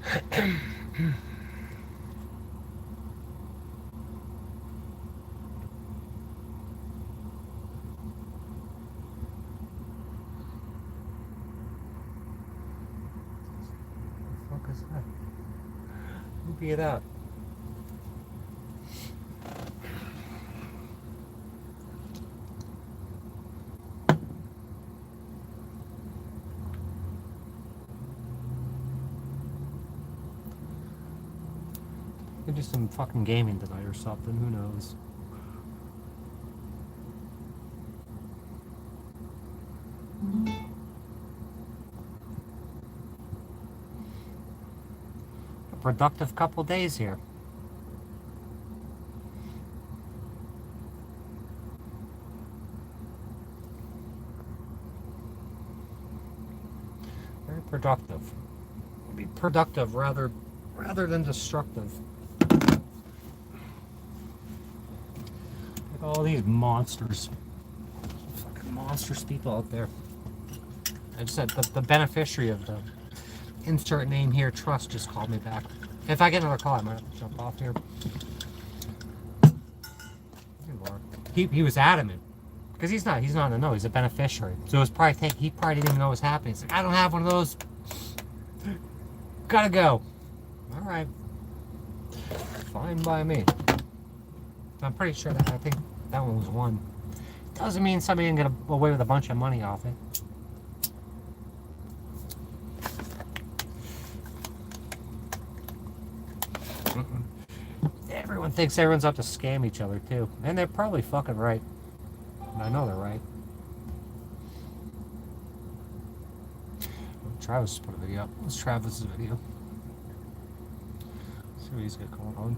What the fuck is that? Who be it out? Could do some fucking gaming tonight or something. Who knows? A productive couple days here. Very productive. It'll be productive rather than destructive. Like all these monsters. Fucking monstrous people out there. I just said the beneficiary of the insert name here, Trust, just called me back. If I get another call, I might have to jump off here. He was adamant. Because he's not in the know, he's a beneficiary. So it was probably he probably didn't even know what was happening. He's like, I don't have one of those. Gotta go. Alright. Fine by me. I'm pretty sure I think that one was won. Doesn't mean somebody didn't get away with a bunch of money off it. Everyone thinks everyone's up to scam each other too. And they're probably fucking right. I know they're right. Travis put a video up. What's Travis's video? See what he's got going on.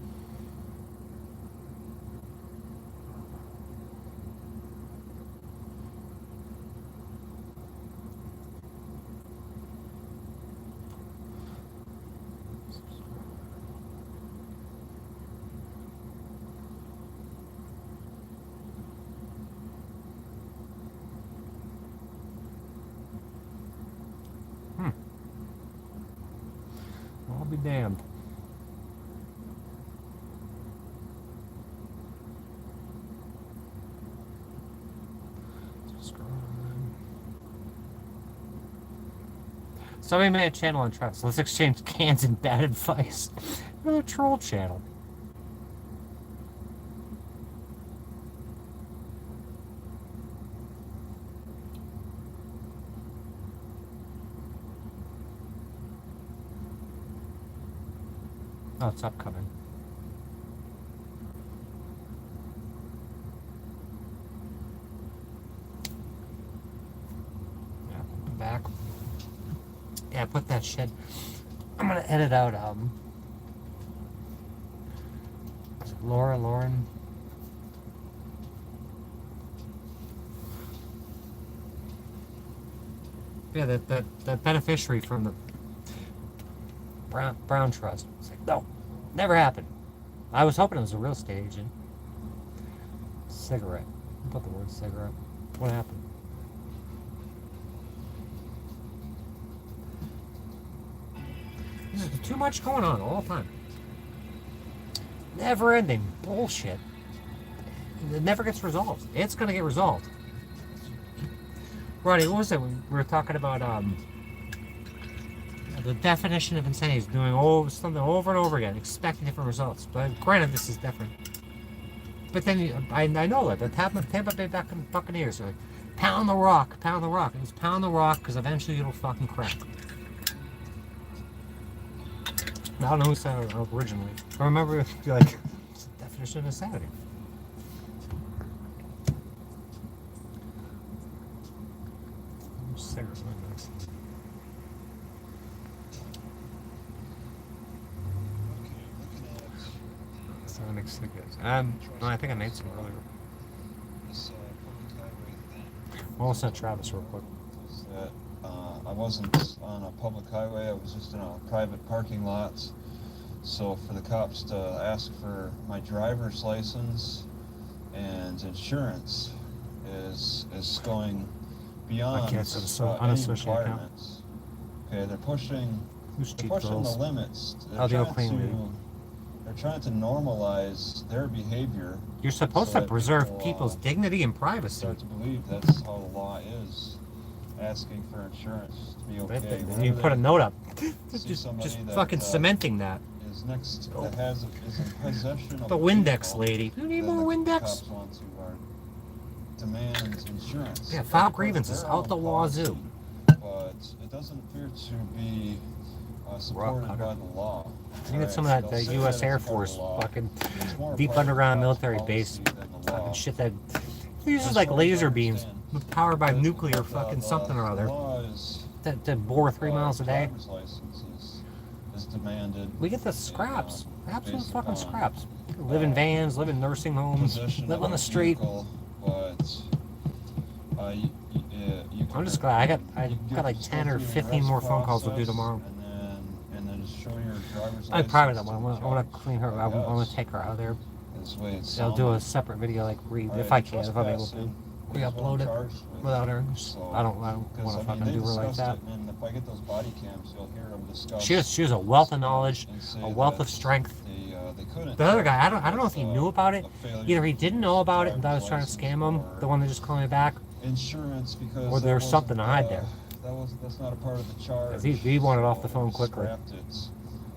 I'll be damned. Somebody made a channel on Travis. Let's exchange cans and bad advice. Another troll channel. Oh, it's upcoming. Yeah, I'm back. Yeah, put that shit. I'm gonna edit out Lauren. Yeah, that beneficiary from the Brown Trust. It's like, no, never happened. I was hoping it was a real estate agent. Cigarette. Put the word cigarette. What happened? There's too much going on all the time. Never ending bullshit. It never gets resolved. It's gonna get resolved. Roddy, what was it? We were talking about the definition of insanity is doing something over and over again, expecting different results. But granted, this is different. But then I know that the Tampa Bay Buccaneers are like, pound the rock. It was pound the rock because eventually it'll fucking crack. I don't know who said it originally. I remember it's like it's the definition of insanity. Cigarettes, nice. Sonic cigarettes. No, I think I made some earlier. We'll send Travis real quick. I wasn't on a public highway, I was just in a private parking lot. So for the cops to ask for my driver's license and insurance is going beyond any requirements. Okay, they're pushing Who's they're cheap pushing girls? the limits. Oh, the O'Clean lady. They're trying to normalize their behavior. You're supposed so to that preserve people, people's dignity and privacy. Start to believe that's how the law is. Asking for insurance to be okay. And you put a note up. See just somebody that, fucking cementing that. Is next that is in possession of The a Windex vehicle, lady. You need then more the Windex? cops want to demand insurance. Yeah, file Because grievances their out the own policy, wazoo. But it doesn't appear to be supported cutter. by the law. You get some of that They'll say U.S. that Air it's part of Force the law. fucking It's more deep part of the underground cop's military policy base. than the law. Fucking shit that uses As like far as I laser beams understand. powered by But nuclear the fucking something or The other law is, to bore 3 miles a day. driver's license is demanded. We get the scraps. Absolute based fucking upon, scraps. Live in vans, live in nursing homes, possession live of on a the street. vehicle, but you I'm can- just glad you I can got like just 10 go or through the 15 arrest more phone calls to do process tomorrow. and then just show your driver's I probably license don't. to the I want judge. to clean her. I want Yes. to take her out of there. That's the way it's I'll do a sounded. separate video like All if right, I can, if I'm able to. trespassing is what Re-upload I'm it charged with. without her. So, I don't want Because, to fucking they do her like discussed that. it, and if I get those body cams, you'll hear them discuss. She was a wealth of knowledge, and say a wealth that of strength. They couldn't. The other guy, I don't know if he with, knew about it. a failure Either he to didn't use know about it and I was driver's trying to scam him, license the one that just called me back. Insurance because Or that there's wasn't, something to hide there. That's not a part of the charge. 'Cause he wanted off the so phone they quickly. scrapped it.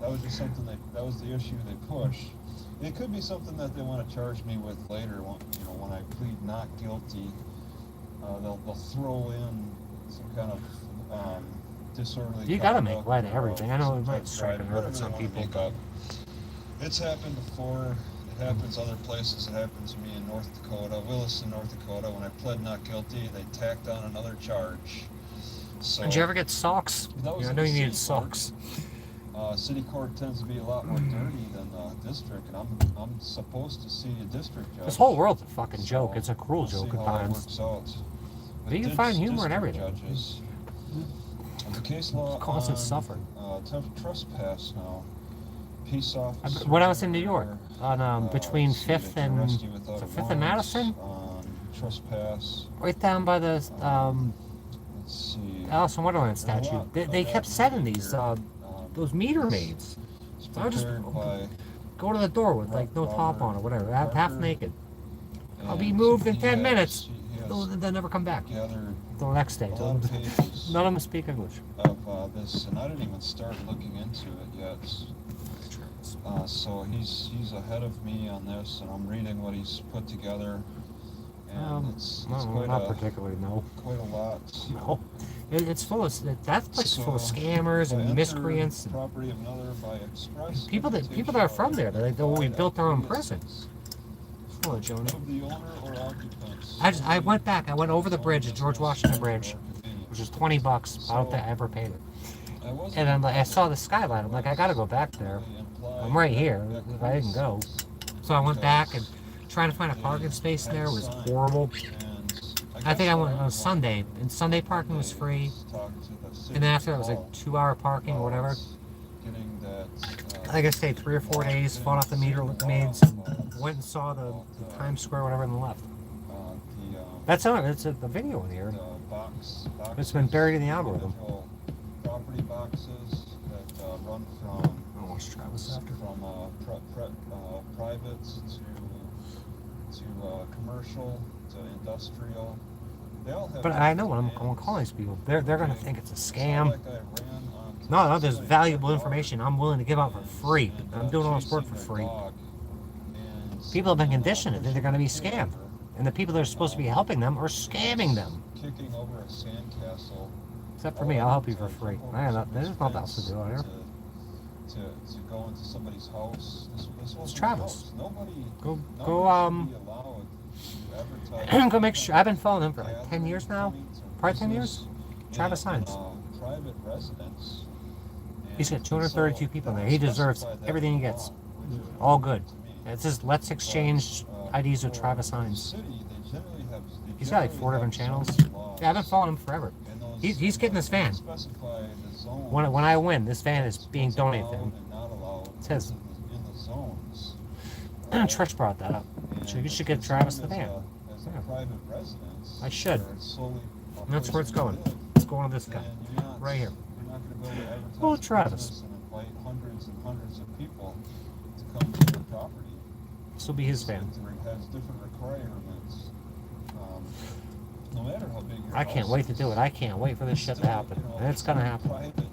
That was just something that was the issue they pushed. It could be something that they want to charge me with later. When I plead not guilty, they'll throw in some kind of disorderly. You gotta make conduct light of or everything. I know it some might type of strike a driving, nerve whatever with they some wanna people. make up. It's happened before. It happens other places. It happened to me in North Dakota, Williston, North Dakota. When I pled not guilty, they tacked on another charge. So Did you ever get socks? That was Yeah, I in know the you needed city court. socks. City court tends to be a lot more dirty than the district, and I'm supposed to see a district judge. This whole world's a fucking So, joke. It's a cruel we'll joke see at how that times. works out. But you can The find humor in district everything. Judges, the case law Constant on suffering. Trespass now. Peace officer. When I was in New York, on between let's see, 5th they can and arrest you without a 5th and warrant Madison, on trespass. right down by the Let's see. Alice in Wonderland There's a statue. lot They of kept that sending here. these those Um, meter maids. it's So I just prepared by go to the door with like no top on or whatever, half Parker, naked. I'll be and moved in he 10 has- minutes. he has They'll never come back. gathered The next day, a lot of pages none of them speak English. of this, and I didn't even start looking into it yet. So he's ahead of me on this, and I'm reading what he's put together, and it's No, quite not a particularly. No, quite a lot. no. It's full of that place is full of So, scammers by and enter miscreants. And property of another by express people that are from there. We built our own prison. Full of Joni. Of the owner or occupants. I went back. I went over the bridge, the George Washington Bridge, which is $20. I don't think I ever paid it. And then I saw the skyline. I'm like, I gotta go back there. I'm right here. If I didn't go, so I went back and trying to find a parking space there was horrible. I think I went on Sunday, and Sunday parking was free. And then after that was like 2-hour parking or whatever. I think I stayed 3 or 4 days, fought off the meter maids, went and saw the Times Square, whatever, and left. That's on it. It's a video in here. It's been buried in the algorithm. Property boxes that run from I'll watch Travis after. private to commercial to industrial. They all have. But I know when I'm calling these people, they're gonna think it's a It's scam. not like I ran onto No, there's somebody's valuable yard information I'm willing to give out for free. and, I'm doing all this work chasing for their free. dog and, People have been conditioned to think they're gonna be scammed, and the people that are supposed to be helping them are scamming them. kicking over a sandcastle. Except for me, I'll help you for free. There's nothing else to do out here. To go into somebody's house. This wasn't a Travis. house. Nobody Go, should go, be allowed to advertise go make sure. I've been following him for like 10 years now. gatherings or Probably 10 years. business Travis in, Hines. Private residence. He's got And 232 so people in that there. He was deserves specified that everything he in the gets. law, which is All good. to me. It's just let's exchange IDs with For Travis the Hines. city, they generally have- they He's got like generally 4 different have channels. zoning laws, Yeah, I've been following him forever. and those He's getting this van. specify the zones, When I win, this van is being what's donated to allowed him. and not allowed It's his. in the zones. Trish brought that up. So you should get it's Travis the zoned van. as a Yeah. private residence, I should. where it's solely a And that's where place it's going. to live, It's going to this guy. and you're not- Right here. you're not going to be able to advertise Oh, the Travis. business and invite hundreds and hundreds of people to come to their property. This will be his van. It has different requirements. No matter how big your I can't house wait to is, do it. I can't wait for this shit to still, happen. you know, And it's gonna still happen. Private,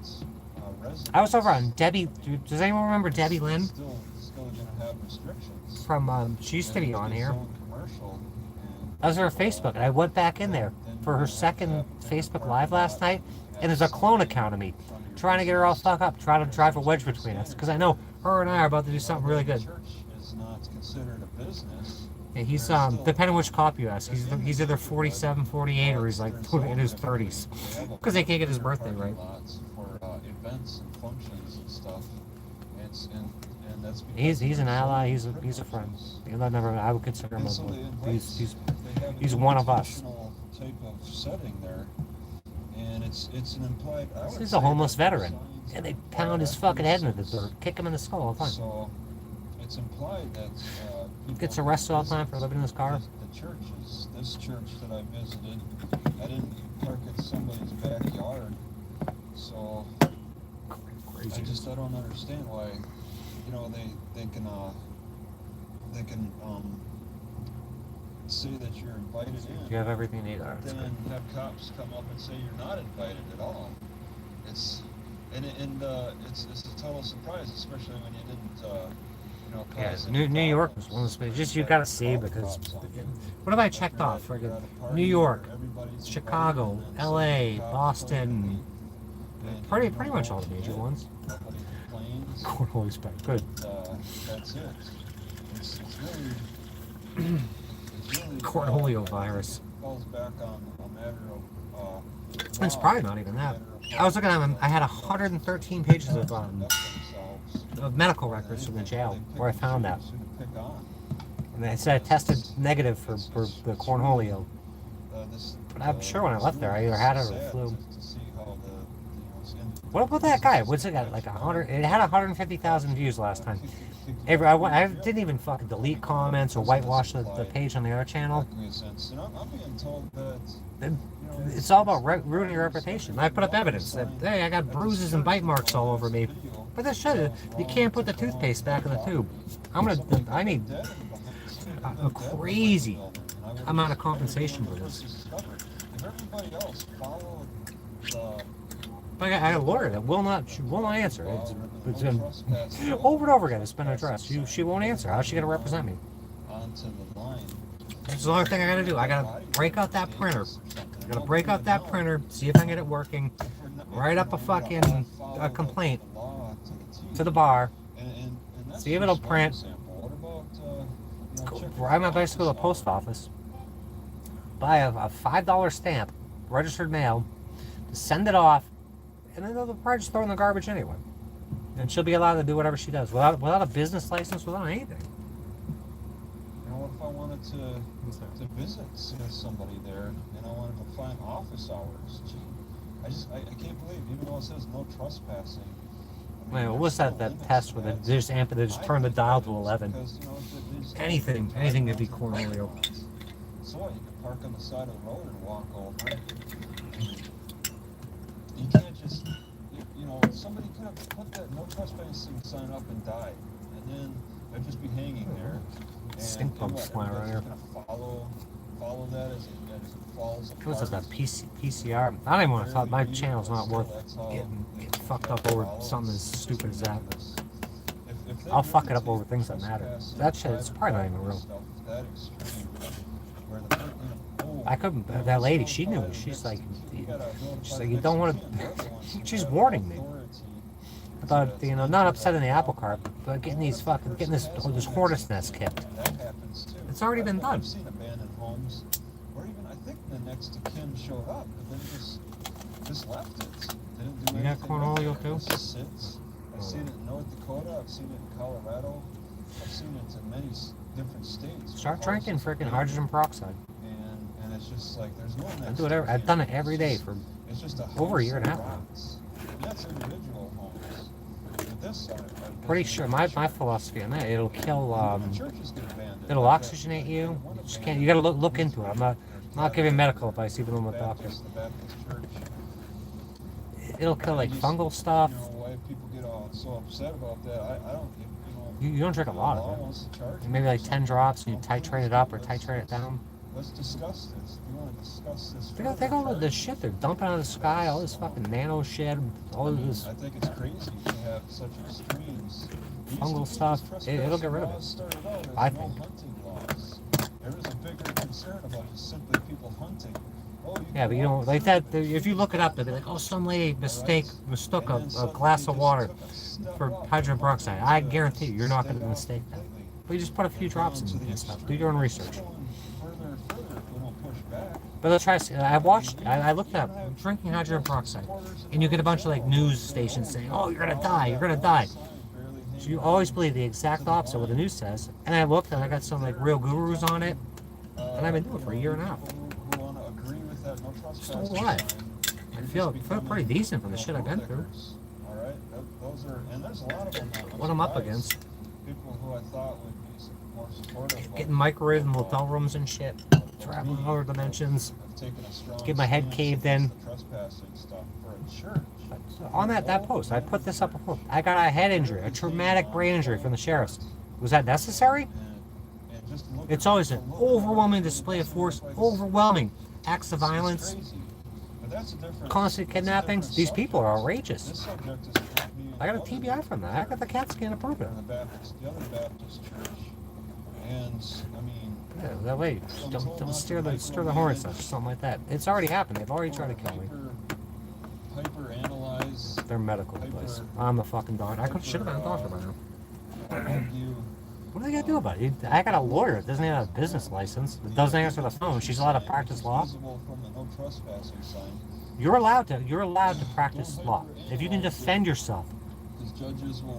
residence, I was over on Debbie. Does anyone remember Debbie Lynn? Still going to have restrictions. From she used to be on here. Commercial, I was on her Facebook, and I went back in there for her second Facebook Live last night, and there's a clone account of me trying to get her all fucked up, trying to drive a wedge between us, because I know her and I are about to do something really good. Church is not considered a business. And he's depending which cop you ask, he's either 47, 48, or he's like in his 30s, because they can't get his birthday right. For events and functions and stuff. And that's He's an ally. He's a friend. I would consider him he's one of us. Type of setting there, and it's an implied. He's a homeless veteran, and they pound his fucking head into the dirt, kick him in the skull all the time. So it's implied that Gets arrested all the time for living in his car. The churches, this church that I visited, I didn't park at somebody's backyard, so Crazy. I don't understand why, they can say that you're invited in. You have everything you need. Then have cops come up and say you're not invited at all. It's a total surprise, especially when you didn't. Yeah, New York was one of those places. Just you gotta see, because what have I checked off? New York, Chicago, L.A., Boston, pretty much all the major ones. Cornhole's back. Good. That's it. It's really Cornholio virus. falls back on a matter of. It's probably not even that. I was looking at them. I had 113 pages of medical records from the jail where I found that. And they said I tested negative for the cornholio. But I'm sure when I left there, I either had it or flu. What about that guy? What's it got? Like 100? It had 150,000 views last time. I didn't even fucking delete comments or whitewash the page on the other channel. It's all about ruining your reputation. I put up evidence that, hey, I got bruises and bite marks all over me. But that shit, you can't put the toothpaste back in the tube. I need a crazy amount of compensation for this. But I got a lawyer that will not answer. It's been over and over again. It's been addressed. She won't answer. How's she gonna represent me? That's the only thing I gotta do. I gotta break out that printer. I gotta break out that printer, see if I can get it working, write up a fucking complaint to the bar, see if it'll print, ride my bicycle to the post office, buy a $5 stamp, registered mail, send it off, and then they'll probably just throw it in the garbage anyway. And she'll be allowed to do whatever she does without a business license, without anything. What if I wanted to visit somebody there and I wanted to find office hours? Gee, I can't believe, even though it says no trespassing. Wait, what's that test where they just turn the dial to 11? Anything could be Cornholio. So what, you can park on the side of the road and walk over. You can't just, somebody could have put that no trespassing sign up and died, and then they'd just be hanging there. Stink bumps flying around here. Follow that as it falls apart. What's that PCR? I don't even want to talk. My channel's not worth getting fucked up over something as stupid as that. I'll fuck it up over things that matter. That shit, it's probably not even real. I couldn't. That lady, she knew. She's like, you don't want to. She's warning me about not upsetting the apple cart, but getting this hornet's nest kicked. It's already been done. I've seen abandoned homes where even I think the next of kin showed up, but then just left it. They didn't do You got anything Cornholio with it. too? It just sits. I've seen it in North Dakota. I've seen it in Colorado. I've seen it in many different states. Start drinking freaking hydrogen peroxide. And it's just like there's no next. I do whatever. I've done it every day for over a year and a half now. And that's individual homes. But this, Pretty sure my philosophy on that, it'll kill. the churches get abandoned. It'll oxygenate you. You just can't. You gotta look into it. I'm not giving medical advice, even though I'm a doctor. The Baptist church. It'll kill like You just- fungal stuff. You know, why people get all so upset about that? I don't, you know. You don't drink a lot the law of it. wants to charge Maybe you like for 10 something. drops and you Well, titrate it up or let's- titrate it down. Let's discuss this. Do you want to discuss this? Think of further? all of the shit they're dumping out of the sky, all this fucking nano shit, all of this I think it's crazy to have such extremes. These- fungal these stuff. It'll get trespassing rid of laws it. started out as I no think. hunting laws. There was a bigger concern about just simply people hunting. Oh, you Yeah, but you know, like that, if you look it up, they'll be like, oh, some lady mistook a glass of water for hydrogen peroxide. I guarantee you, you're not going to mistake that. But you just put a few drops in and stuff. Do your own research. But let's try. I looked up drinking hydrogen peroxide, and you get a bunch of like news stations saying, "Oh, you're gonna die, you're gonna die." So you always believe the exact opposite of what the news says. And I looked, and I got some like real gurus on it, and I've been doing it for a year and a half. So what? I feel pretty decent from the shit I've been through. All right, those are, and there's a lot of them. What I'm up against. People who I thought would be more supportive. Getting microwaved in motel rooms and shit. Traveling other dimensions. Get my head caved in. On that post, I put this up before. I got a head injury, a traumatic brain injury from the sheriffs. Was that necessary? It's always an overwhelming display of force, overwhelming acts of violence, constant kidnappings. These people are outrageous. I got a TBI from that. I got the CAT scan to prove it. The other Baptist church, and I mean. Yeah, that way, don't stir the hornet's nest or something like that. It's already happened. They've already tried to kill me. Hyper-analyze. Their medical place. I'm a fucking doctor. I should have been a doctor by now. What do they gotta do about it? I got a lawyer that doesn't even have a business license. That doesn't answer the phone. She's allowed to practice law. You're allowed to practice law if you can defend yourself.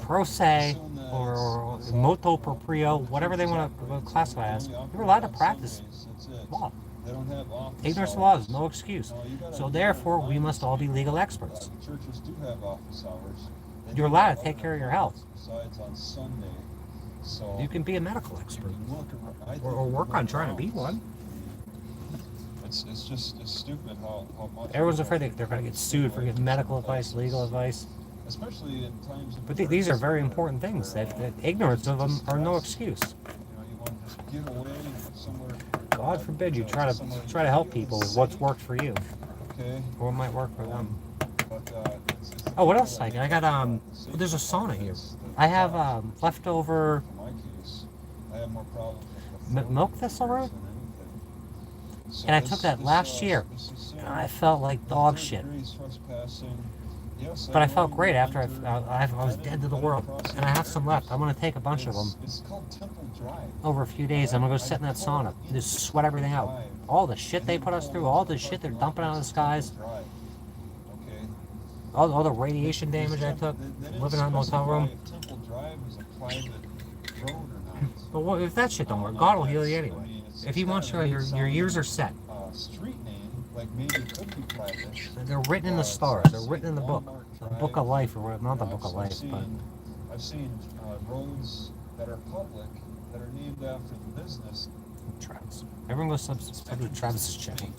Pro se or motu proprio, whatever they want to classify as, you're allowed to practice law. Ignorance of law is no excuse. So therefore, we must all be legal experts. Churches do have office hours. You're allowed to take care of your health. Besides on Sunday, so You can be a medical expert I think or work on trying to be one. It's stupid how much. Everyone's afraid they're going to get sued for getting medical advice, legal advice. Especially in times. But these are very important things. That ignorance of them are no excuse. You want to just get away somewhere. God forbid you try to help people with what's worked for you Okay. or what might work for them. But Oh, what else? I got there's a sauna here. I have leftover in my case, I have more problems with the milk thistle root, than anything. So and I took that last year, and I felt like dog shit. But I felt great after I was dead to the world, and I have some left. I'm gonna take a bunch of them It's called Temple Drive. over a few days. I'm gonna go sit in that sauna, and just sweat everything out. All the shit they put us through, all the shit they're dumping out of the skies, Drive. Okay. all the radiation damage I took living in a motel room. If Temple Drive is a private road or not. But what, if that shit don't work, God will heal you anyway. If He wants you, your years are set. Street name, like maybe it could be private. They're written in the stars. They're written in the book. The book of life, or whatever. Not the book of life, but I've seen roads that are public that are named after the business. Travis. Everyone goes subscribe to Travis's channel.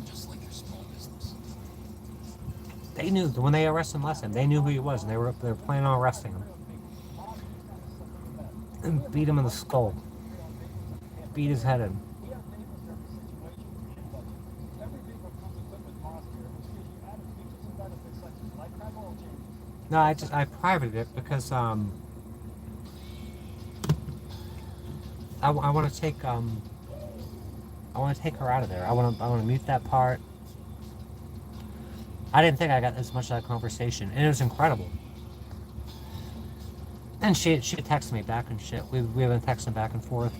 Just like your small business. They knew when they arrested him last time. They knew who he was, and they were planning on arresting him and beat him in the skull. Beat his head in. No, I privated it because I want to take her out of there. I want to mute that part. I didn't think I got as much of that conversation, and it was incredible. And she texted me back and shit. We've been texting back and forth.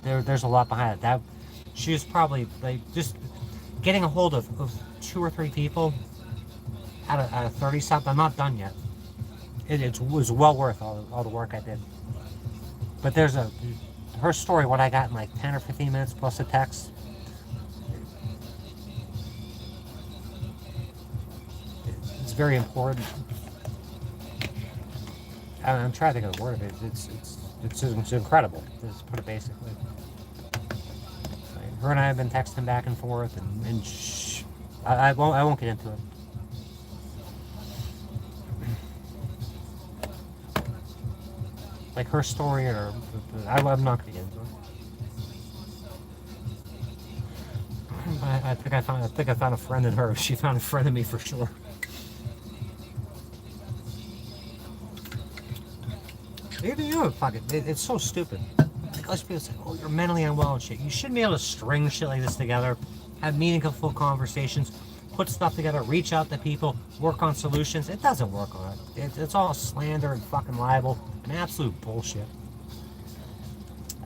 There's a lot behind it. That she was probably like just getting a hold of 2 or 3 people out of 30 something. I'm not done yet. It was well worth all the work I did. But there's her story. What I got in like 10 or 15 minutes plus a text. It's very important. I'm trying to think of the word of it. It's incredible. Let's put it basically. Her and I have been texting back and forth, and I won't get into it. Like her story, or I'm not gonna get into it. I think I found a friend in her. She found a friend in me for sure. You fuck it. It's so stupid. Like, most people say, "Oh, you're mentally unwell and shit." You shouldn't be able to string shit like this together, have meaningful conversations, put stuff together, reach out to people, work on solutions. It doesn't work on it. It's all slander and fucking libel and absolute bullshit.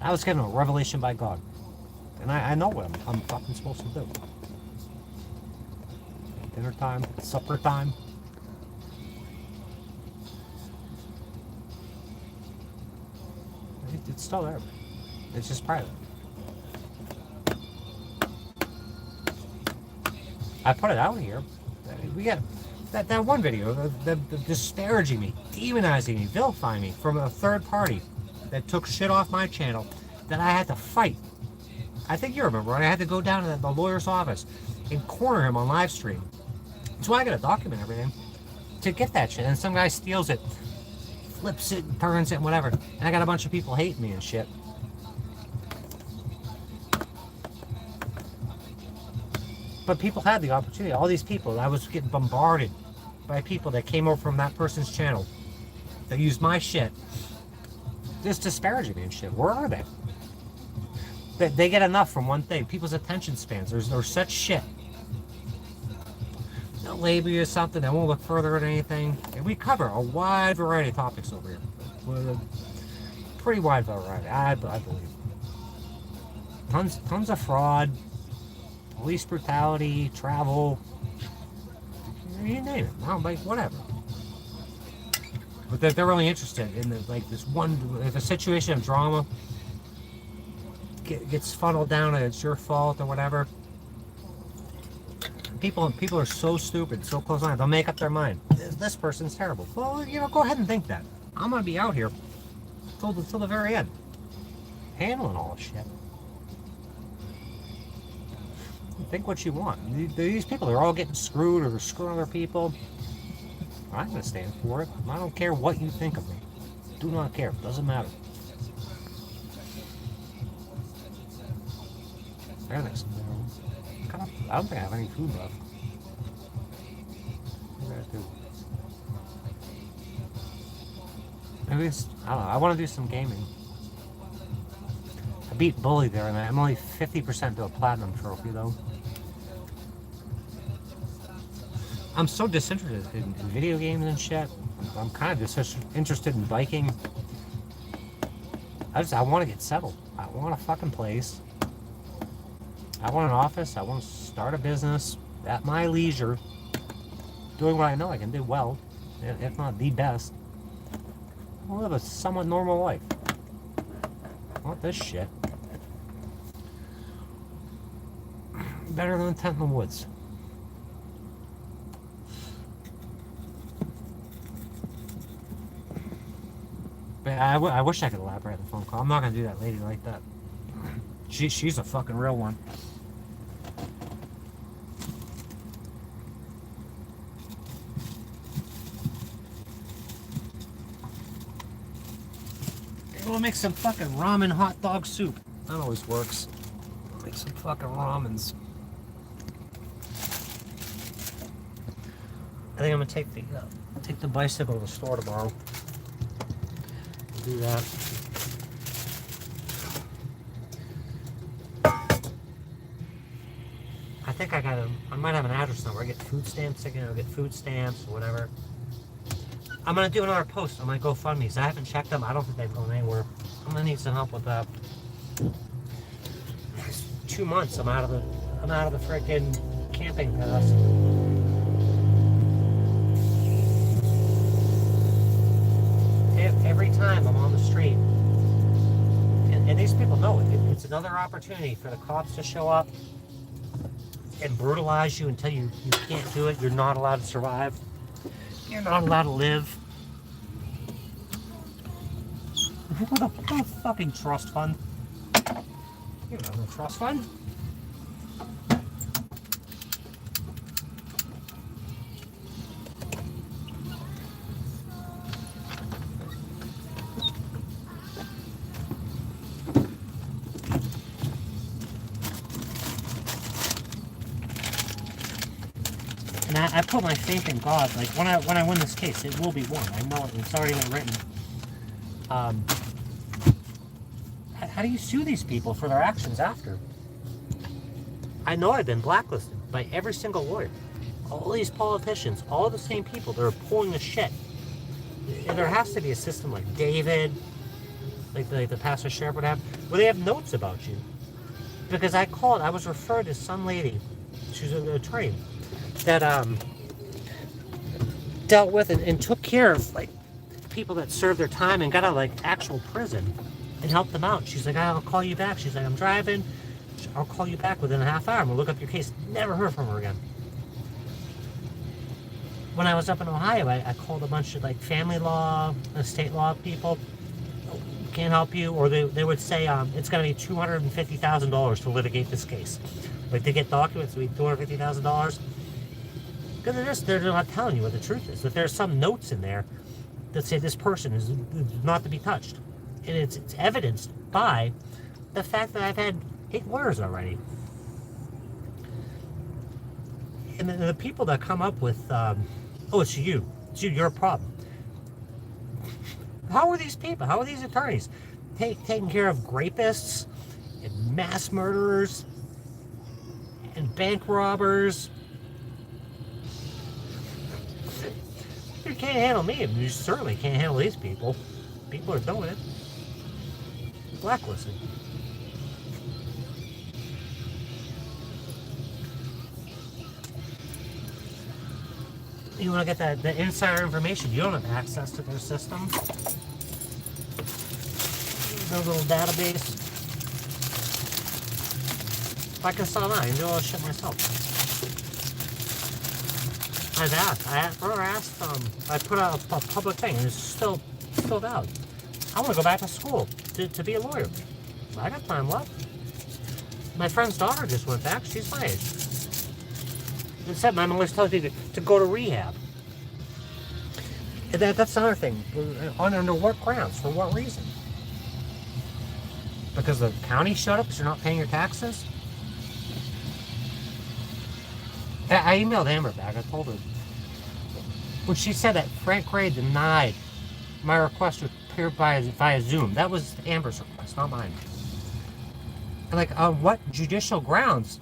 I was given a revelation by God, and I know what I'm fucking supposed to do. Dinner time, supper time. It's still there. It's just private. I put it out here. We got that one video, the disparaging me, demonizing me, vilifying me from a third party that took shit off my channel that I had to fight. I think you remember, right? I had to go down to the lawyer's office and corner him on live stream. That's why I got to document everything to get that shit. And some guy steals it, flips it, and turns it, and whatever. And I got a bunch of people hating me and shit. But people had the opportunity. All these people, I was getting bombarded by people that came over from that person's channel that used my shit, just disparaging me and shit. Where are they? They get enough from one thing. People's attention spans are such shit. They'll label you as something. They won't look further at anything. And we cover a wide variety of topics over here. Pretty wide variety, I believe. Tons of fraud, police brutality, travel, you name it. No, like whatever. But they're really interested in this one. If a situation of drama gets funneled down and it's your fault or whatever, people are so stupid, so close on. They'll make up their mind. This person's terrible. Well, go ahead and think that. I'm gonna be out here till the very end, handling all this shit. Think what you want. These people are all getting screwed or screwing other people. I'm gonna stand for it. I don't care what you think of me. Do not care. It doesn't matter. Everything's. I don't think I have any food left. Maybe it's, I don't know. I want to do some gaming. I beat Bully there, and I'm only 50% to a platinum trophy, though. I'm so disinterested in video games and shit. I'm kind of disinterested in biking. I want to get settled. I want a fucking place. I want an office. I want to start a business at my leisure, doing what I know I can do well, if not the best. I want to live a somewhat normal life. I want this shit. Better than a tent in the woods. But I wish I could elaborate on the phone call. I'm not gonna do that lady like that. She's a fucking real one. We'll make some fucking ramen hot dog soup. That always works. Make some fucking ramens. I think I'm gonna take the bicycle to the store tomorrow. Do that. I think I might have an address somewhere. I get food stamps again. I'll get food stamps or whatever. I'm gonna do another post on my GoFundMe's. I haven't checked them. I don't think they've gone anywhere. I'm gonna need some help with that. Next 2 months, I'm out of the freaking camping pass. Every time I'm on the street, and these people know it. It's another opportunity for the cops to show up and brutalize you until you can't do it. You're not allowed to survive. You're not allowed to live. What a fucking trust fund. You don't have no trust fund. And I put my faith in God. Like, when I win this case, it will be won. I know it. It's already been written. How do you sue these people for their actions after? I know I've been blacklisted by every single lawyer. All these politicians, all the same people, they're pulling the shit. And there has to be a system like David, like the pastor sheriff would have, where they have notes about you. Because I was referred to some lady, she's an attorney, that dealt with and took care of like people that served their time and got out of like actual prison and helped them out. She's like, I'll call you back. She's like, I'm driving. I'll call you back within a half hour. I'm gonna look up your case. Never heard from her again. When I was up in Ohio, I called a bunch of like family law, estate law people. Can't help you, or they would say it's gonna be $250,000 to litigate this case. Like to get documents, it would be $250,000. Because they're not telling you what the truth is. That there's some notes in there that say this person is not to be touched, and it's evidenced by the fact that I've had 8 lawyers already. And the people that come up with, it's you, you're a problem. How are these people? How are these attorneys taking care of rapists and mass murderers and bank robbers? You can't handle me, and you certainly can't handle these people. People are doing it. Blacklisted. You want to get the insider information. You don't have access to their system. Their little database. Like I saw that, I can do all this shit myself. I've asked. I put out a public thing, and it's still valid. I want to go back to school to be a lawyer. I got time left. My friend's daughter just went back. She's my age. Instead, my mom always tells me to go to rehab. And that's another thing. Under what grounds? For what reason? Because the county shut up because you're not paying your taxes? I emailed Amber back. I told her. When she said that Frank Gray denied my request to appear via Zoom, that was Amber's request, not mine. And like, on what judicial grounds?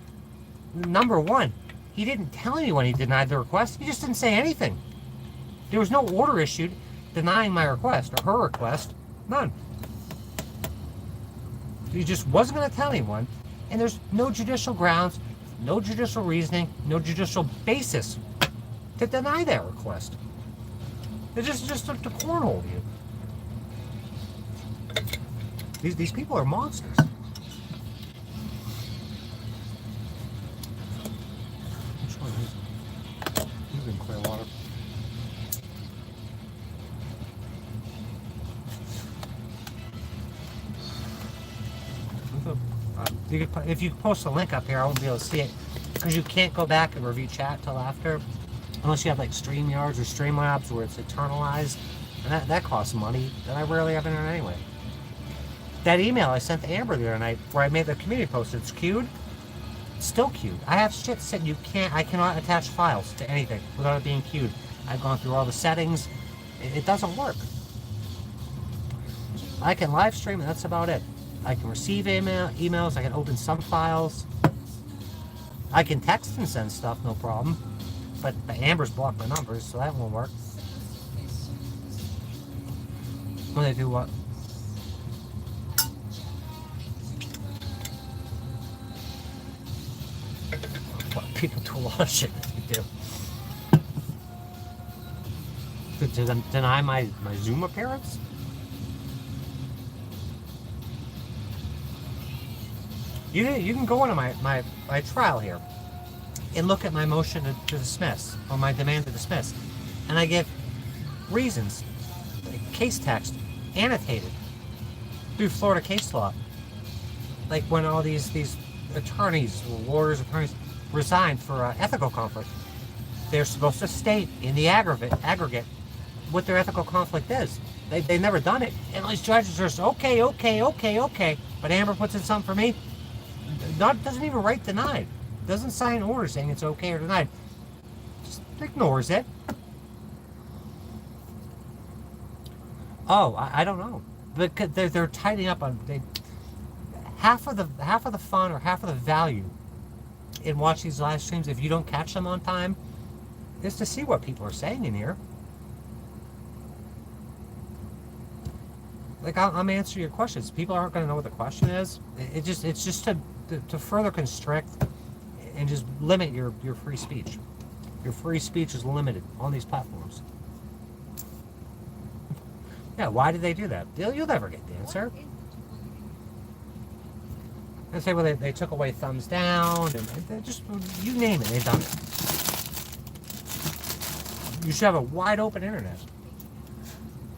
Number one, he didn't tell anyone he denied the request. He just didn't say anything. There was no order issued denying my request or her request. None. He just wasn't going to tell anyone. And there's no judicial grounds, no judicial reasoning, no judicial basis to deny that request. They just to cornhole you. These people are monsters. In Clearwater. If you post a link up here, I won't be able to see it because you can't go back and review chat till after, unless you have like StreamYards or Streamlabs where it's eternalized, and that costs money. And I rarely have internet anyway. That email I sent to Amber the other night where I made the community post, it's queued. Still queued. I have shit sitting. I cannot attach files to anything without it being queued. I've gone through all the settings. It doesn't work. I can live stream and that's about it. I can receive emails. I can open some files. I can text and send stuff, no problem. But Amber's blocked my numbers, so that won't work. When they do what? People do a lot of shit that they do. To deny my Zoom appearance? You can go into my trial here and look at my motion to dismiss, or my demand to dismiss. And I give reasons, like case text, annotated, through Florida case law. Like when all these attorneys, lawyers, attorneys, resigned for ethical conflict. They're supposed to state in the aggregate what their ethical conflict is. They've never done it. And all these judges are just, okay. But Amber puts in something for me. Doesn't even write denied. Doesn't sign an order saying it's okay or denied. Just Ignores it. Oh, I don't know. Because they're tightening up on half of the fun or half of the value in watching these live streams, if you don't catch them on time, is to see what people are saying in here. Like, I'm answering your questions. People aren't going to know what the question is. It's just to further constrict and just limit your free speech. Your free speech is limited on these platforms. Yeah, why did they do that? You'll never get the answer. And say, well, they took away thumbs down, and they just, you name it, they've done it. You should have a wide open internet.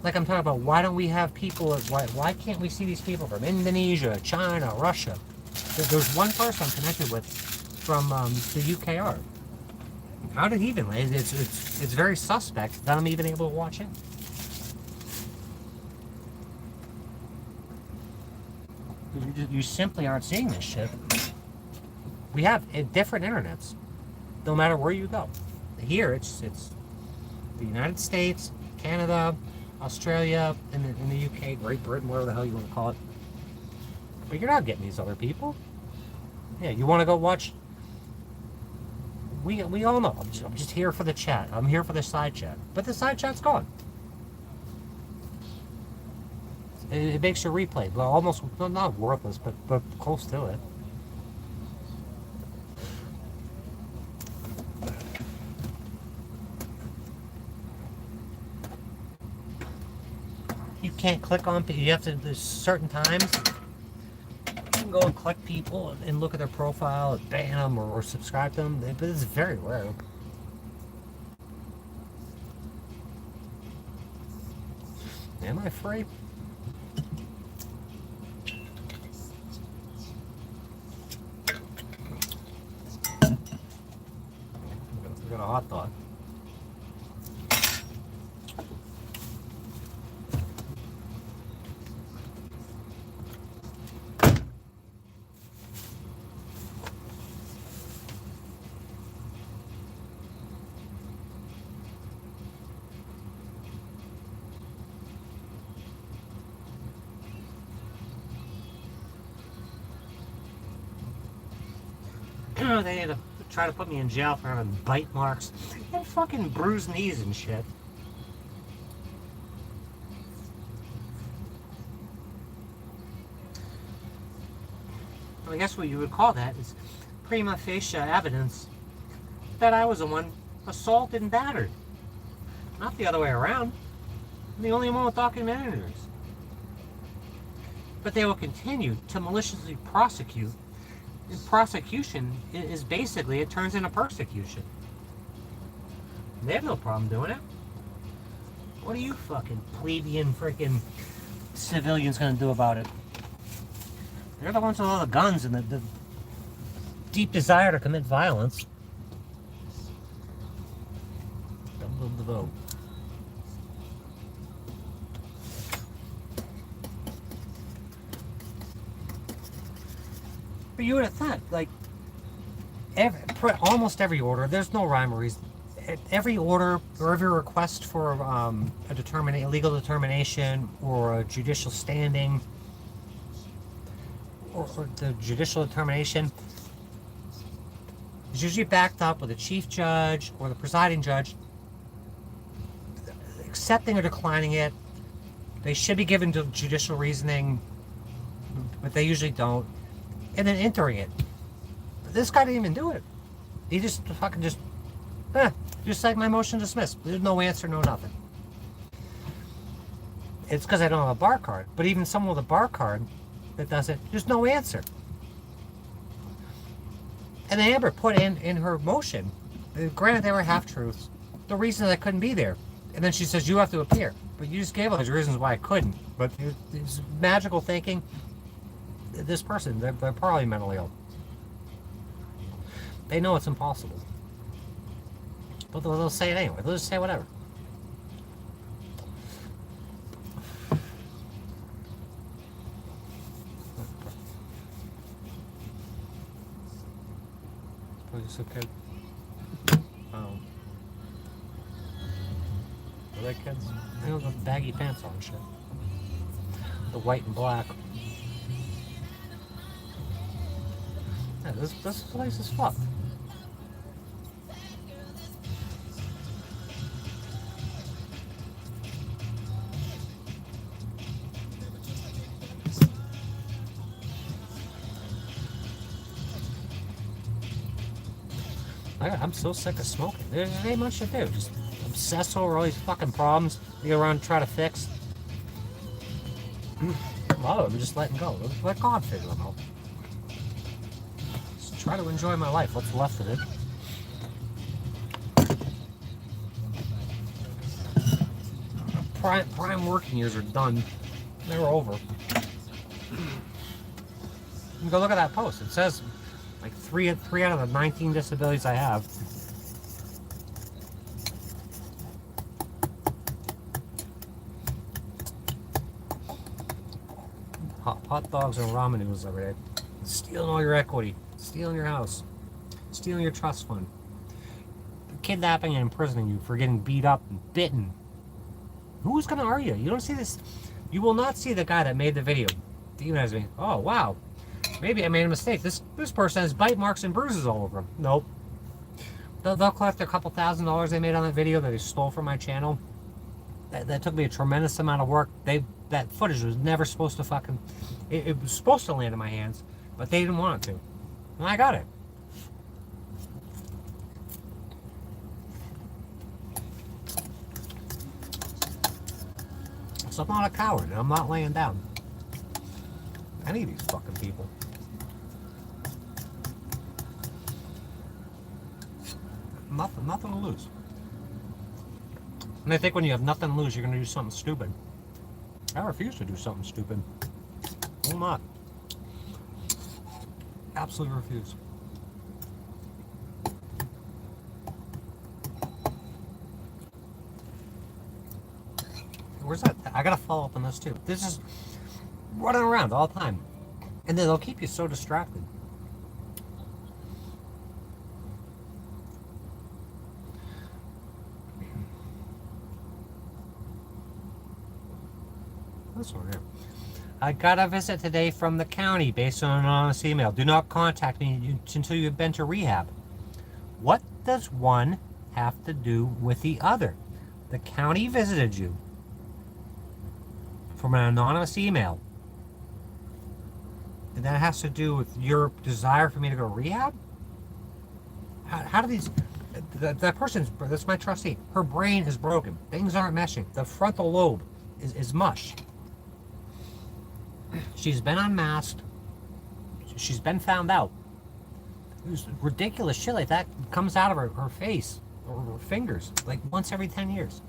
Like I'm talking about, why don't we have people, why can't we see these people from Indonesia, China, Russia? There's one person I'm connected with from the UKR. How did he even, it's very suspect that I'm even able to watch it. You simply aren't seeing this shit. We have different internets, no matter where you go. Here, it's the United States, Canada, Australia, and in the UK, Great Britain, whatever the hell you want to call it. But you're not getting these other people. Yeah, you want to go watch? We all know. I'm just here for the chat. I'm here for the side chat. But the side chat's gone. It makes your replay, well, almost, not worthless, but close to it. You can't click on people. You have to, there's certain times, you can go and click people and look at their profile and ban them or subscribe to them, but it's very rare. Am I free? I got a hot dog. They had to try to put me in jail for having bite marks and fucking bruised knees and shit. I guess what you would call that is prima facie evidence that I was the one assaulted and battered. Not the other way around. I'm the only one with documentaries. But they will continue to maliciously prosecute. And prosecution is basically, it turns into persecution. They have no problem doing it. What are you fucking plebeian freaking civilians gonna do about it? They're the ones with all the guns and the deep desire to commit violence. Don't move the vote. But you would have thought, like, almost every order, there's no rhyme or reason. Every order or every request for a legal determination or a judicial standing or the judicial determination is usually backed up with a chief judge or the presiding judge accepting or declining it. They should be given judicial reasoning, but they usually don't. And then entering it. But this guy didn't even do it. He just fucking just like my motion dismissed. There's no answer, no nothing. It's because I don't have a bar card. But even someone with a bar card that does it, there's no answer. And Amber put in her motion, granted they were half-truths, the reason that I couldn't be there. And then she says, you have to appear. But you just gave all those reasons why I couldn't. But it's magical thinking. This person, they're probably mentally ill. They know it's impossible. But they'll say it anyway. They'll just say whatever. Probably just okay. Are they kids? They don't have baggy pants on and shit. The white and black. Yeah, this place is fucked. I'm so sick of smoking. There ain't much to do. Just obsess over all these fucking problems you go around and try to fix. A lot of them just letting go. Let God figure them out. Just try to enjoy my life, what's left of it. Prime working years are done. They're over. You can go look at that post. It says like three out of the 19 disabilities I have. Hot dogs and ramen noodles every day. Stealing all your equity. Stealing your house. Stealing your trust fund. Kidnapping and imprisoning you for getting beat up and bitten. Who's going to argue? You don't see this. You will not see the guy that made the video demonize me. Oh, wow. Maybe I made a mistake. This person has bite marks and bruises all over him. Nope. They'll collect a couple $1,000s they made on that video that they stole from my channel. That took me a tremendous amount of work. That footage was never supposed to fucking... It was supposed to land in my hands, but they didn't want it to. And I got it. So I'm not a coward, and I'm not laying down. Any of these fucking people. Nothing to lose. And I think when you have nothing to lose, you're going to do something stupid. I refuse to do something stupid. Will not. Absolutely refuse. Where's that? I gotta follow up on this too. This is running around all the time. And then they'll keep you so distracted. This one here. I got a visit today from the county based on an anonymous email. Do not contact me until you've been to rehab. What does one have to do with the other? The county visited you from an anonymous email. And that has to do with your desire for me to go to rehab? How do these... That person's... That's my trustee. Her brain is broken. Things aren't meshing. The frontal lobe is mush. She's been unmasked. She's been found out. There's ridiculous shit like that comes out of her face or her fingers like once every 10 years.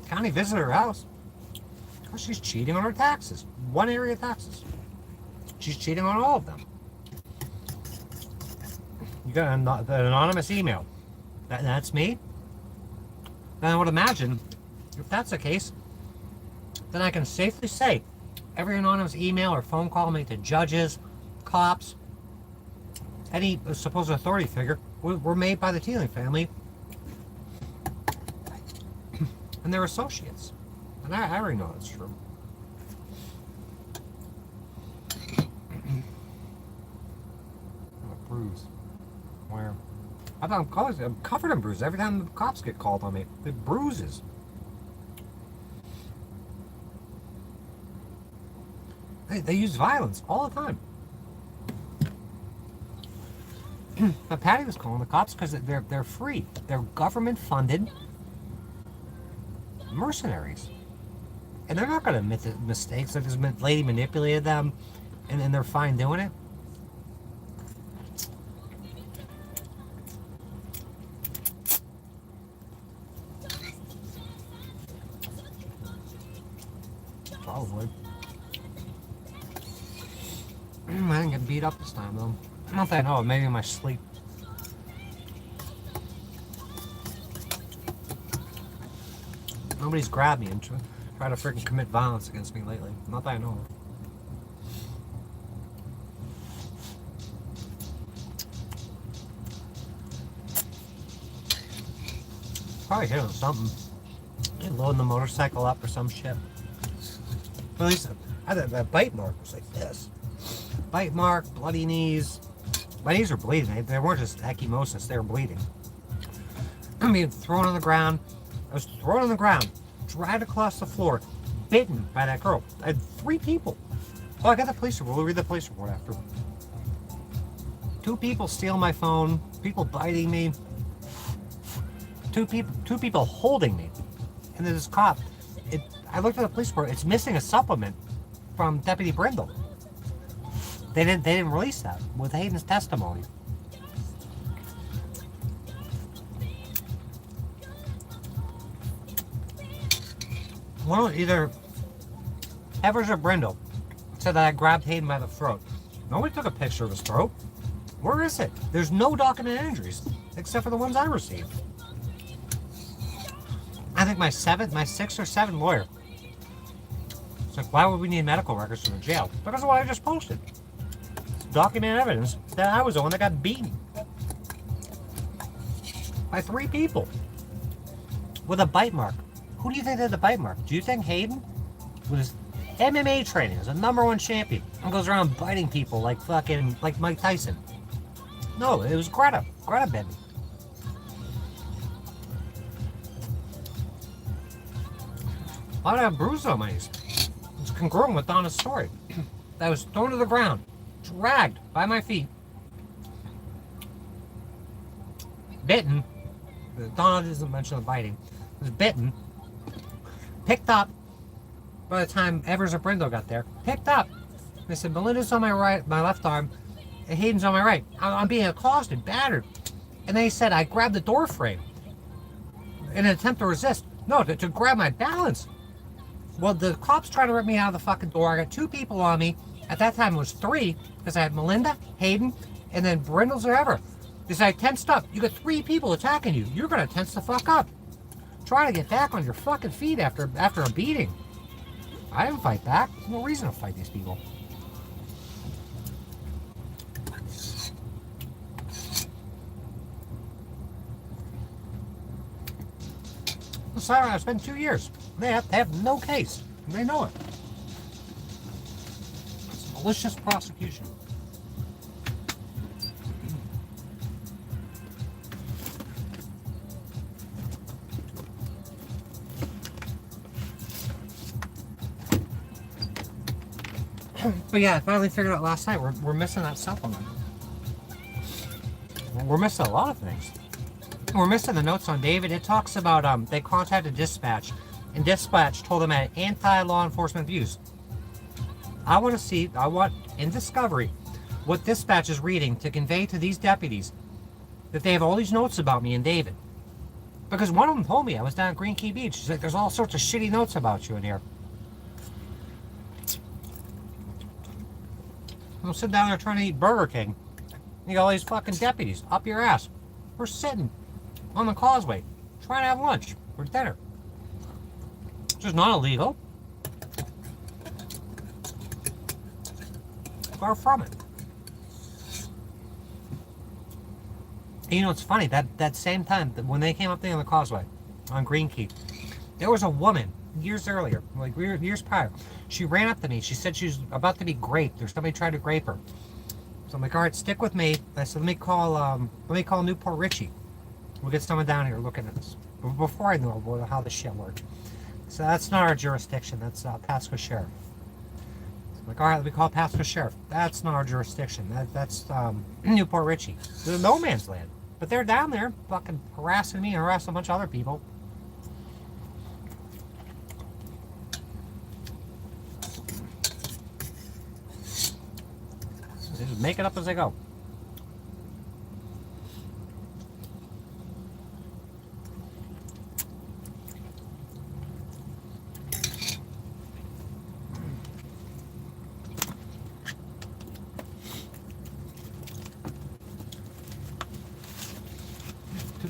County visited her house because she's cheating on her taxes. One area of taxes. She's cheating on all of them. You got an anonymous email. That's me. Then I would imagine, if that's the case, then I can safely say every anonymous email or phone call made to judges, cops, any supposed authority figure were made by the Teeling family and their associates. And I already know that's true. A bruise. Where? I'm covered in bruises every time the cops get called on me. The bruises. They use violence all the time. But Patty was calling the cops because they're free. They're government-funded mercenaries. And they're not going to admit the mistakes. That this lady manipulated them and they're fine doing it. Probably. I didn't get beat up this time though. Not that I know, maybe in my sleep. Nobody's grabbed me and tried to freaking commit violence against me lately. Not that I know of. Probably hit on something. Loading the motorcycle up or some shit. But at least that bite mark was like this. Bite mark, bloody knees. My knees were bleeding. They weren't just ecchymosis, they were bleeding. I'm being thrown on the ground. I was thrown on the ground, dragged across the floor, bitten by that girl. I had 3 people. Oh, I got the police report. We'll read the police report after. 2 people stealing my phone, people biting me, 2 people holding me. And then this cop, I looked at the police report, it's missing a supplement from Deputy Brindle. They didn't release that with Hayden's testimony. Well, either Evers or Brindle said that I grabbed Hayden by the throat. Nobody took a picture of his throat. Where is it? There's no documented injuries, except for the ones I received. I think my 6th or 7th lawyer. It's like, why would we need medical records from the jail? Because of what I just posted. Documented evidence that I was the one that got beaten. By 3 people. With a bite mark. Who do you think did the bite mark? Do you think Hayden, with his MMA training, is a #1 champion, and goes around biting people like Mike Tyson? No, it was Greta. Greta bit me. Why did I have bruises on my knees? It's congruent with Donna's story. I was thrown to the ground, dragged by my feet, bitten. Donna doesn't mention the biting. I was bitten, picked up by the time Evers or Brindle got there. Picked up. They said, Melinda's on my right, my left arm, and Hayden's on my right. I'm being accosted, battered. And they said I grabbed the door frame in an attempt to resist. No, to grab my balance. Well, the cops trying to rip me out of the fucking door. I got 2 people on me. At that time, it was 3, because I had Melinda, Hayden, and then Brindle's or Ever. They said, I tensed up. You got 3 people attacking you. You're going to tense the fuck up. Try to get back on your fucking feet after a beating. I didn't fight back. There's no reason to fight these people. The siren, it's been 2 years. They have no case. They know it. It's malicious prosecution. But yeah, I finally figured out last night we're missing that supplement. We're missing a lot of things. We're missing the notes on David. It talks about they contacted dispatch, and dispatch told them had anti-law enforcement views. I want in discovery what dispatch is reading to convey to these deputies that they have all these notes about me and David. Because one of them told me I was down at Green Key Beach. She's like, there's all sorts of shitty notes about you in here. I'm sitting down there trying to eat Burger King. You got all these fucking deputies up your ass. We're sitting on the causeway trying to have lunch or dinner. Which is not illegal. Far from it. And you know, it's funny, that same time, when they came up there on the causeway, on Green Key, there was a woman, years earlier, like years prior, she ran up to me. She said she was about to be raped, or somebody tried to rape her. So I'm like, all right, stick with me. I said, let me call Newport Richie. We'll get someone down here looking at this. But before I knew how this shit worked. So that's not our jurisdiction. That's Pasco Sheriff. So I'm like, all right, let me call Pasco Sheriff. That's not our jurisdiction. That's Newport Richie. This is no man's land. But they're down there fucking harassing me and harassing a bunch of other people. They just make it up as they go.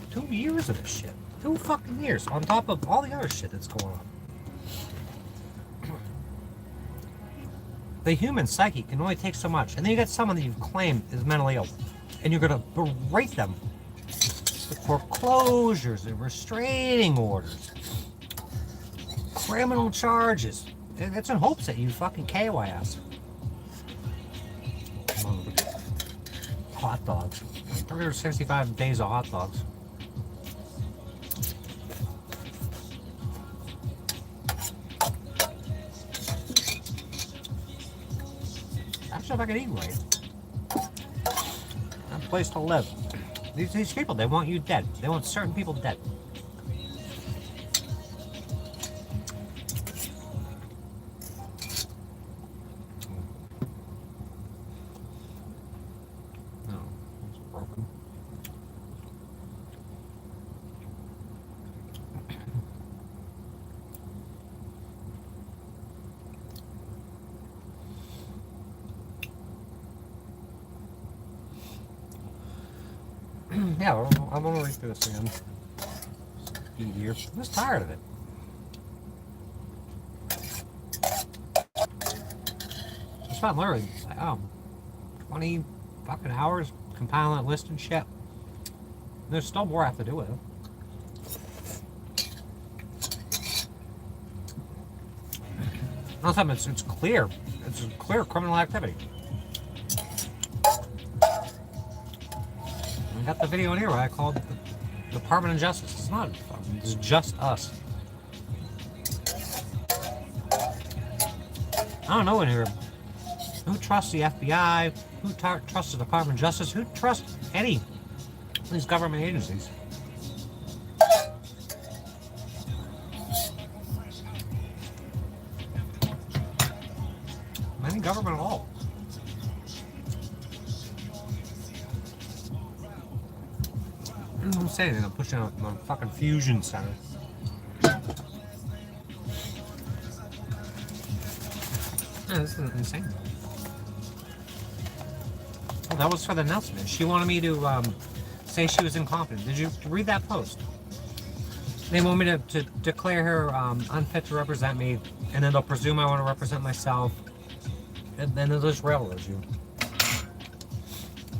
Two years of this shit. 2 fucking years on top of all the other shit that's going on. The human psyche can only take so much. And then you got someone that you've claimed is mentally ill. And you're going to berate them the foreclosures, the restraining orders, criminal charges. It's in hopes that you fucking KYS. Hot dogs. 365 days of hot dogs. Actually, if I could eat right. A place to live. These people, they want you dead. They want certain people dead. No, it's broken. Yeah, I'm gonna read through this again. Easier. I'm just tired of it. I spent literally 20 fucking hours compiling that list and shit. There's still more I have to do with it. Also, it's clear. It's clear criminal activity. I got the video in here where I called the Department of Justice. It's not. It's just us. I don't know in here. Who trusts the FBI? Who trusts the Department of Justice? Who trusts any of these government agencies? Any government at all. I'm saying I'm pushing out my fucking fusion center. Yeah, this is insane. Oh, that was for the announcement. She wanted me to say she was incompetent. Did you read that post? They want me to declare her unfit to represent me, and then they'll presume I want to represent myself, and then they'll just railroad you.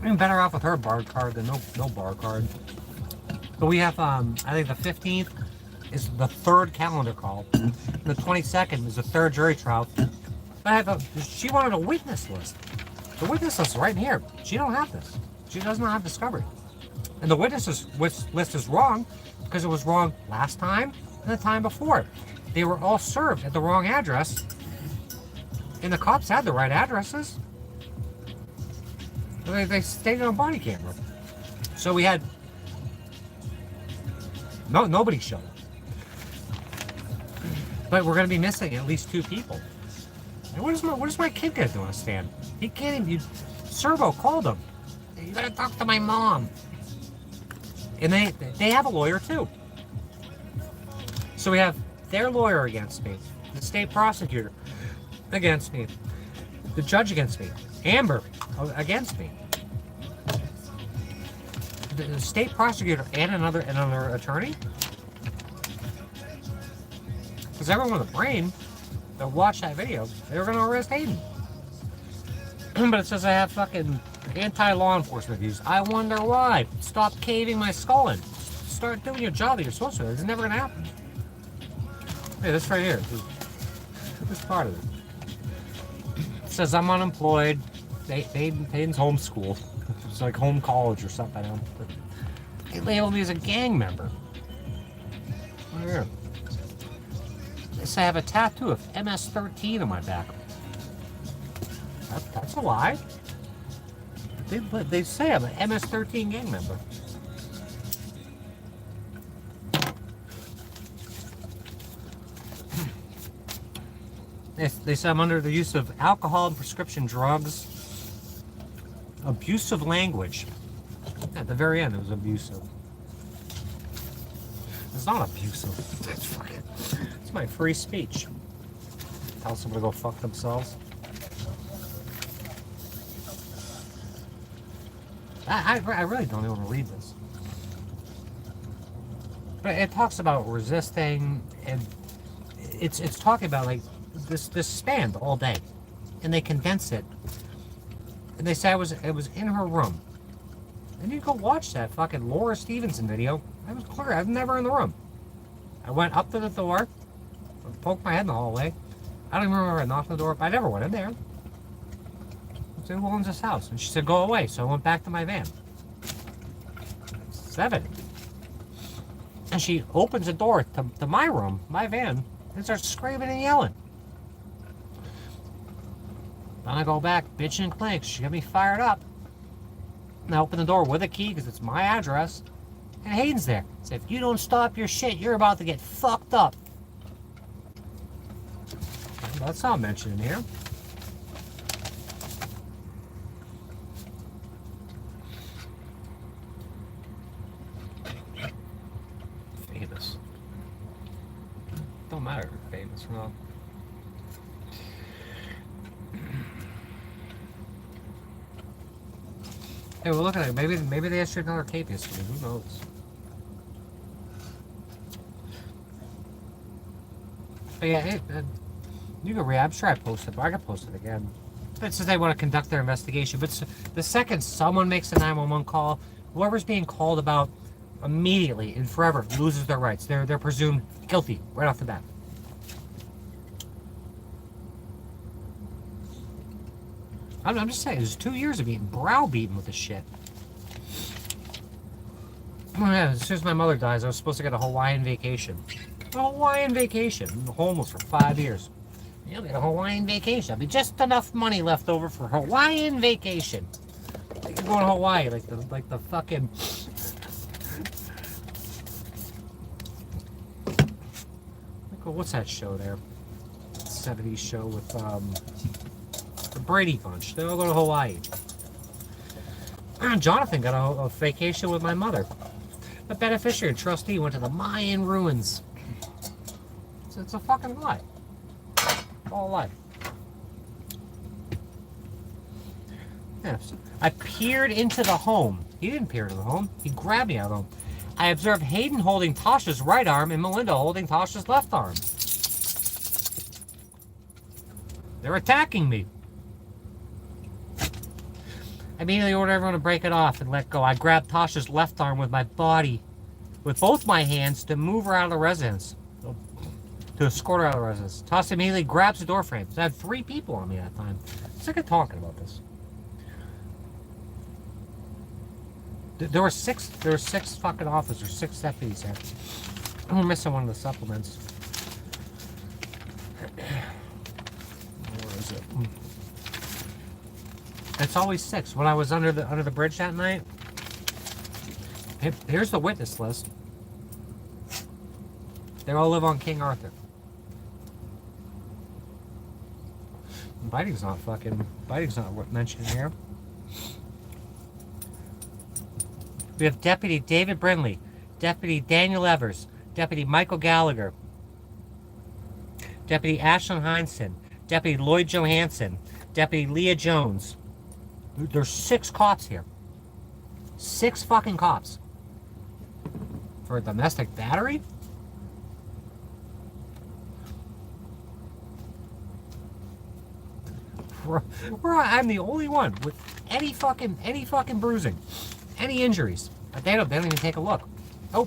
I'm better off with her bar card than no bar card. But we have, I think the 15th is the third calendar call. And the 22nd is the third jury trial. She wanted a witness list. The witness list is right in here. She don't have this. She does not have discovery. And the witness list is wrong because it was wrong last time and the time before. They were all served at the wrong address. And the cops had the right addresses. They stayed on body camera. So we had... nobody showed up. But we're going to be missing at least 2 people. And what is my kid going to do on a stand? He can't even... Servo called him. You got to talk to my mom. And they have a lawyer too. So we have their lawyer against me. The state prosecutor against me. The judge against me. Amber against me. The state prosecutor and another attorney. Because everyone with a brain that watched that video, they were going to arrest Hayden. But it says I have fucking anti-law enforcement views. I wonder why. Stop caving my skull in. Start doing your job that you're supposed to. It's never going to happen. Hey, this right here. This part of it. It says I'm unemployed. Hayden's homeschooled. It's like home college or something. They labeled me as a gang member. Right here. They say I have a tattoo of MS-13 on my back. That's a lie. They say I'm an MS-13 gang member. They say I'm under the use of alcohol and prescription drugs. Abusive language. At the very end, it was abusive. It's not abusive. It's my free speech. Tell someone to go fuck themselves. I really don't even want to read this. But it talks about resisting, and it's talking about like this span all day, and they condense it. And they say it was in her room. And you go watch that fucking Laura Stevenson video. I was clear. I was never in the room. I went up to the door, poked my head in the hallway. I don't even remember I knocked on the door, but I never went in there. I said, who owns this house? And she said, go away. So I went back to my van. 7. And she opens the door to my room, my van, and starts screaming and yelling. Then I go back, bitching and clanks. She got me fired up. And I open the door with a key because it's my address. And Hayden's there. Said, if you don't stop your shit, you're about to get fucked up. That's not mentioned in here. Famous. Don't matter if you're famous or not. Hey, well, look at it. Maybe they issued another tape yesterday. Who knows? But yeah, you can read. I'm sure I posted, but I can post it again. But since they want to conduct their investigation, but the second someone makes a 911 call, whoever's being called about immediately and forever loses their rights. They're presumed guilty right off the bat. I'm just saying, there's 2 years of being browbeaten with this shit. Oh yeah, as soon as my mother dies, I was supposed to get a Hawaiian vacation. A Hawaiian vacation. I've been homeless for 5 years. You'll get a Hawaiian vacation. There'll be just enough money left over for Hawaiian vacation. Like you're going to Hawaii, like the fucking. What's that show there? 70s show with the Brady Bunch. They all go to Hawaii. Jonathan got a vacation with my mother. The beneficiary and trustee went to the Mayan ruins. It's a fucking lie. All a lie. Yeah, so I peered into the home. He didn't peer into the home. He grabbed me out of the home. I observed Hayden holding Tasha's right arm and Melinda holding Tasha's left arm. They're attacking me. I immediately ordered everyone to break it off and let go. I grabbed Tasha's left arm with my body, with both my hands, to move her out of the residence. To escort her out of the residence. Tasha immediately grabs the door frames. I had 3 people on me that time. I'm sick of talking about this. There were 6 fucking officers, 6 deputies there. We're missing one of the supplements. Where is it? It's always 6. When I was under the bridge that night, here's the witness list. They all live on King Arthur. Biting's not mentioned here. We have Deputy David Brindley, Deputy Daniel Evers, Deputy Michael Gallagher, Deputy Ashlyn Heinsohn, Deputy Lloyd Johansson, Deputy Leah Jones. There's 6 cops here. 6 fucking cops. For a domestic battery? I'm the only one with any fucking bruising. Any injuries. They don't even take a look. Oh,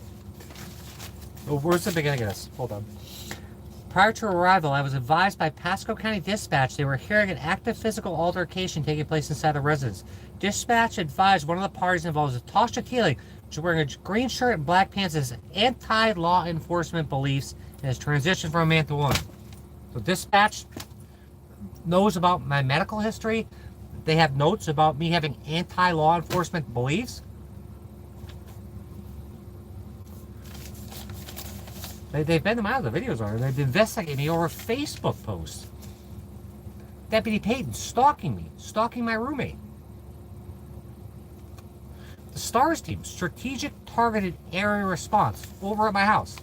where's the beginning of this? Hold on. Prior to arrival, I was advised by Pasco County Dispatch they were hearing an active physical altercation taking place inside the residence. Dispatch advised one of the parties involved was Tasha Keeling, which is wearing a green shirt and black pants, has anti-law enforcement beliefs and has transitioned from a man to woman. So dispatch knows about my medical history. They have notes about me having anti-law enforcement beliefs. They've been to my other videos already. They've investigated me over Facebook posts. Deputy Payton stalking me, stalking my roommate. The STARS team, Strategic Targeted Area Response, over at my house.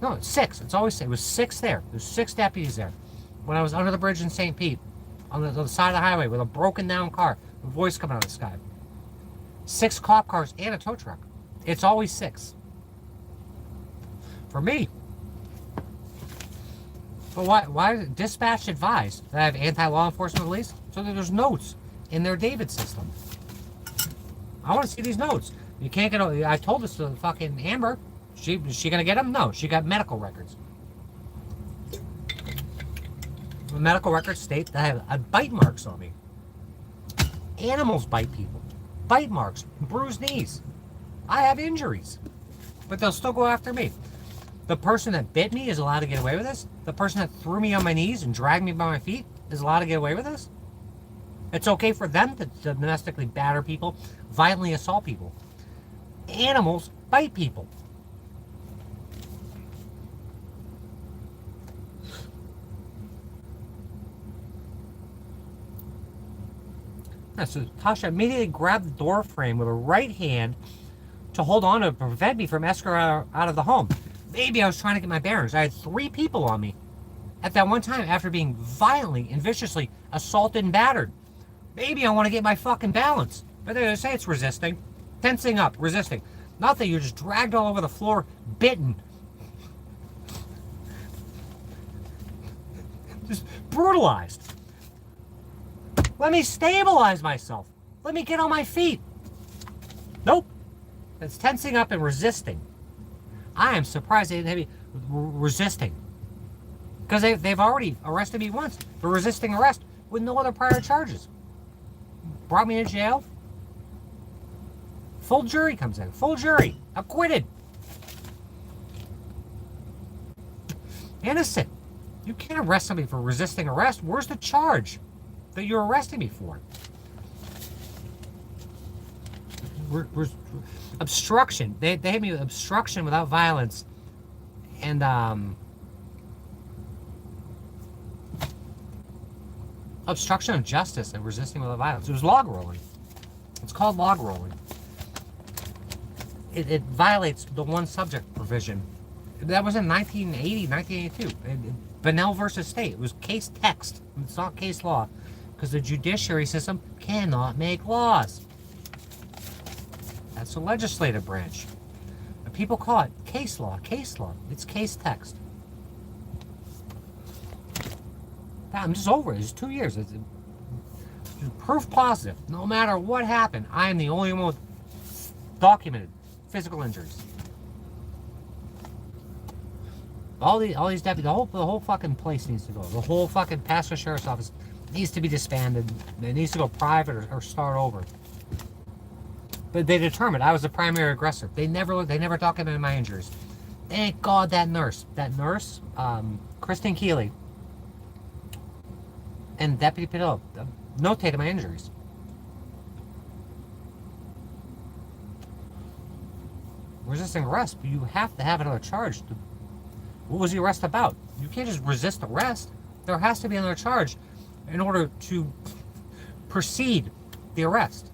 No, it's 6. It's always 6. It was 6 there. There's 6 deputies there. When I was under the bridge in St. Pete, on the side of the highway with a broken down car, a voice coming out of the sky. 6 cop cars and a tow truck. It's always 6. For me. But why is dispatch advised that I have anti-law enforcement beliefs? So that there's notes in their David system. I want to see these notes. You can't get. I told this to fucking Amber. Is she gonna get them? No, she got medical records. The medical records state that I have bite marks on me. Animals bite people. Bite marks, bruised knees. I have injuries, but they'll still go after me. The person that bit me is allowed to get away with this. The person that threw me on my knees and dragged me by my feet is allowed to get away with this. It's okay for them to domestically batter people, violently assault people. Animals bite people. So Tasha immediately grabbed the door frame with her right hand to hold on to prevent me from escorting her out of the home. Maybe I was trying to get my bearings. I had 3 people on me at that one time after being violently and viciously assaulted and battered. Maybe I want to get my fucking balance. But they say it's resisting. Tensing up, resisting. Not that you're just dragged all over the floor, bitten. Just brutalized. Let me stabilize myself. Let me get on my feet. Nope. It's tensing up and resisting. I am surprised they didn't have me resisting. Because they've already arrested me once for resisting arrest with no other prior charges. Brought me to jail. Full jury comes in. Full jury. Acquitted. Innocent. You can't arrest somebody for resisting arrest. Where's the charge that you're arresting me for? Obstruction. They hit me with obstruction without violence. And, obstruction of justice and resisting without violence. It was log rolling. It's called log rolling. It violates the one subject provision. That was in 1980, 1982. Bunnell versus State. It was case text. It's not case law. Because the judiciary system cannot make laws. That's the legislative branch. And people call it case law. Case law. It's case text. I'm just over it. It's 2 years. It's proof positive. No matter what happened, I am the only one with documented physical injuries. All these deputies, the whole fucking place needs to go. The whole fucking Pasco Sheriff's Office needs to be disbanded. It needs to go private or start over. But they determined I was the primary aggressor. They never documented my injuries. Thank God that nurse, Kristen Keeley, and Deputy Piddle notated my injuries. Resisting arrest, but you have to have another charge. What was the arrest about? You can't just resist arrest. There has to be another charge in order to precede the arrest.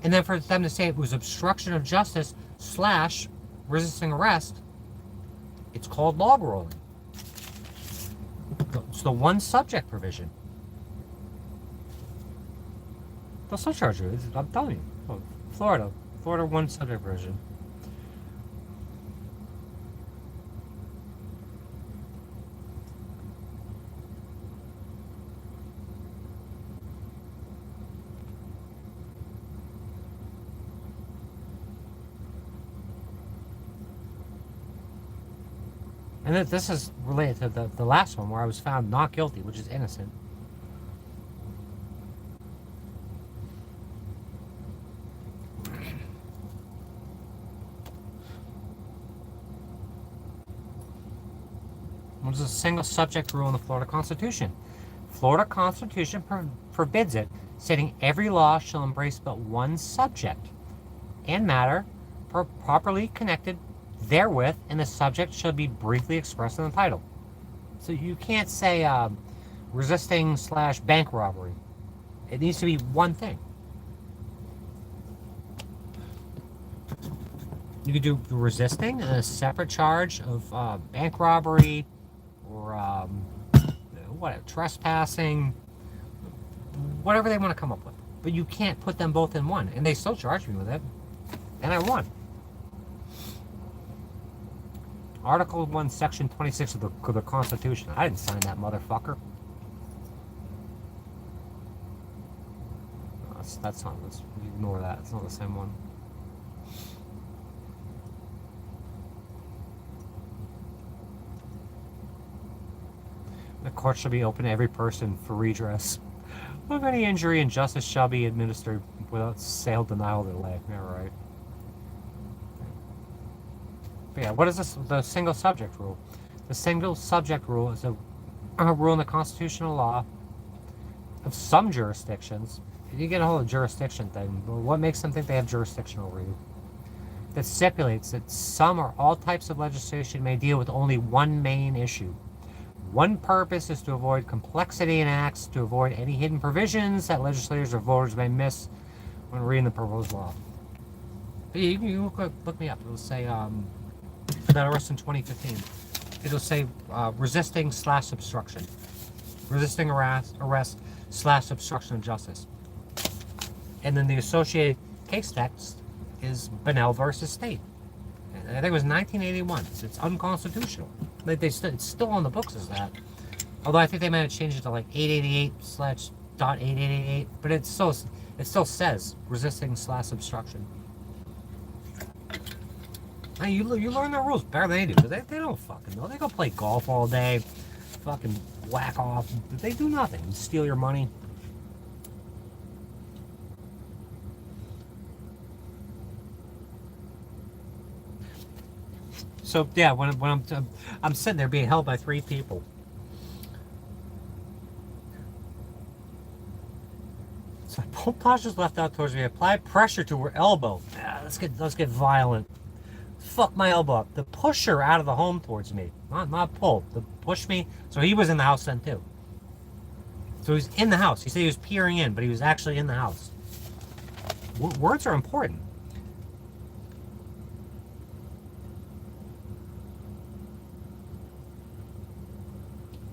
And then for them to say it was obstruction of justice / resisting arrest, it's called log rolling. It's the one subject provision. They'll still charge you. I'm telling you. Oh, Florida one subject provision. And this is related to the last one where I was found not guilty, which is innocent. There's a single subject rule in the Florida Constitution. Florida Constitution forbids it, stating every law shall embrace but one subject and matter properly connected therewith, and the subject shall be briefly expressed in the title. So you can't say resisting / bank robbery. It needs to be one thing. You could do resisting, a separate charge of bank robbery, or trespassing, whatever they want to come up with. But you can't put them both in one, and they still charge me with it, and I won. Article 1, Section 26 of the Constitution. I didn't sign that motherfucker. That's not. Let's ignore that. It's not the same one. The court shall be open to every person for redress of any injury, and justice shall be administered without sale, denial, or delay. Yeah, right. But yeah, what is this? The single subject rule. The single subject rule is a rule in the constitutional law of some jurisdictions. If you get a whole jurisdiction thing, well, what makes them think they have jurisdiction over you? That stipulates that some or all types of legislation may deal with only one main issue. One purpose is to avoid complexity in acts, to avoid any hidden provisions that legislators or voters may miss when reading the proposed law. But you can look me up. It'll say that arrest in 2015. It'll say resisting/obstruction. Resisting arrest / obstruction of justice. And then the associated case text is Bunnell versus State. I think it was 1981. So it's unconstitutional. It's still on the books as that. Although I think they might have changed it to like 888/.8888. But it still says resisting/obstruction. Now you learn the rules better than they do, because they don't fucking know. They go play golf all day, fucking whack off. They do nothing. Steal your money. So yeah, when I'm sitting there being held by 3 people. So I pulled Tasha's left out towards me. I applied pressure to her elbow. Yeah, let's get violent. Fuck my elbow up. To push her out of the home towards me. Not pull. To push me. So he was in the house then too. So he's in the house. He said he was peering in, but he was actually in the house. Words are important.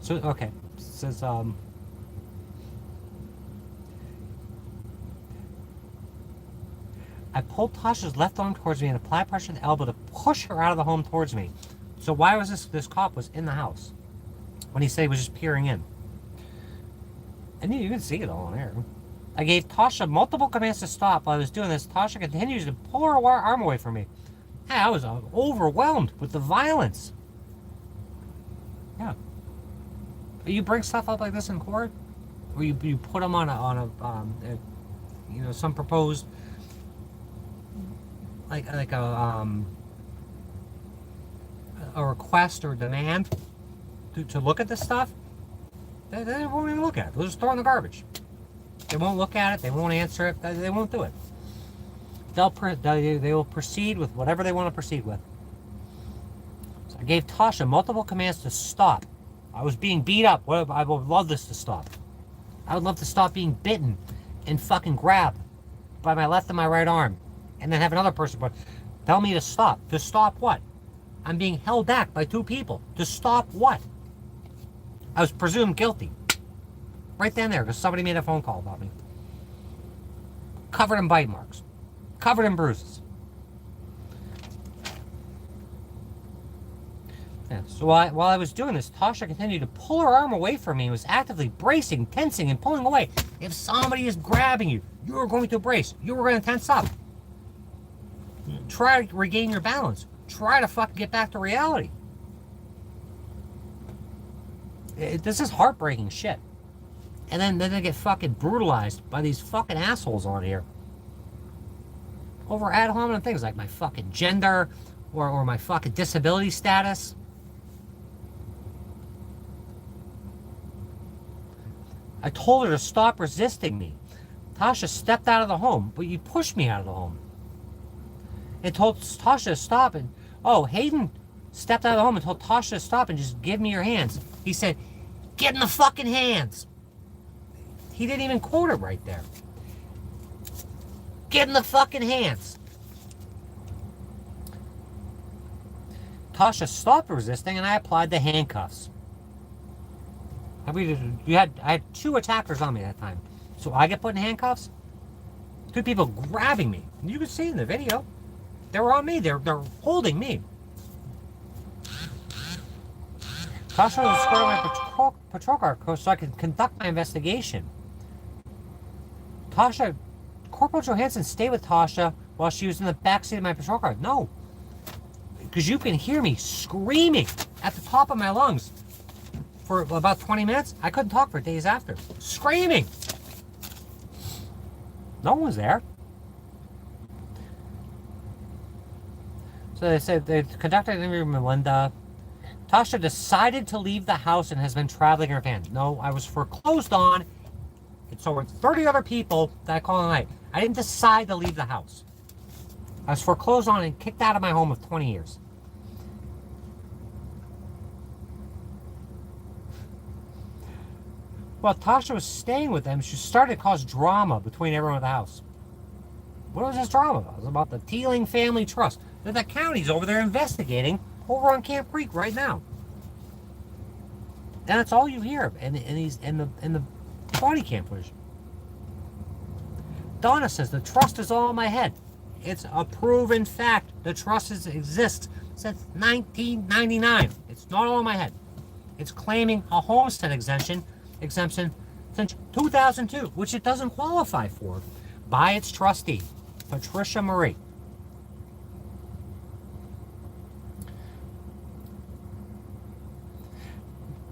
So, okay. It says, I pulled Tasha's left arm towards me and applied pressure to the elbow to push her out of the home towards me. So why was this cop was in the house when he said he was just peering in? And you can see it all on air. I gave Tasha multiple commands to stop. While I was doing this, Tasha continues to pull her arm away from me. Hey, I was overwhelmed with the violence. Yeah. You bring stuff up like this in court, or you put them on a some proposed like a request or demand to look at this stuff. They won't even look at it. They'll just throw it in the garbage. They won't look at it. They won't answer it. They won't do it. They will proceed with whatever they want to proceed with. So I gave Tasha multiple commands to stop. I was being beat up. I would love this to stop. I would love to stop being bitten and fucking grabbed by my left and my right arm. And then have another person tell me to stop. To stop what? I'm being held back by 2 people. To stop what? I was presumed guilty. Right then there, because somebody made a phone call about me. Covered in bite marks. Covered in bruises. Yeah, so while I was doing this, Tasha continued to pull her arm away from me and was actively bracing, tensing, and pulling away. If somebody is grabbing you, you are going to brace. You are going to tense up. Try to regain your balance. Try to fucking get back to reality. This is heartbreaking shit. And then they get fucking brutalized by these fucking assholes on here. Over ad hominem things like my fucking gender or my fucking disability status. I told her to stop resisting me. Tasha stepped out of the home, but you pushed me out of the home. And told Tasha to stop, and Hayden stepped out of the home and told Tasha to stop and just give me your hands. He said, get in the fucking hands. He didn't even quote it right there. Get in the fucking hands. Tasha stopped resisting and I applied the handcuffs. I had 2 attackers on me that time. So I get put in handcuffs. 2 people grabbing me. You can see in the video. They were on me. They're holding me. Tasha was escorting my patrol car so I could conduct my investigation. Tasha Corporal Johansson stay with Tasha while she was in the backseat of my patrol car? No. Because you can hear me screaming at the top of my lungs for about 20 minutes. I couldn't talk for days after. Screaming. No one was there. So they said they conducted an interview with Melinda. Tasha decided to leave the house and has been traveling in her van. No, I was foreclosed on. And so were 30 other people that I call tonight. I didn't decide to leave the house. I was foreclosed on and kicked out of my home of 20 years. While Tasha was staying with them, she started to cause drama between everyone at the house. What was this drama about? It was about the Teeling Family Trust that the county's over there investigating over on Camp Creek right now. And that's all you hear in the body cam footage. Donna says the trust is all in my head. It's a proven fact. The trust exists since 1999. It's not all in my head. It's claiming a homestead exemption since 2002, which it doesn't qualify for, by its trustee, Patricia Marie.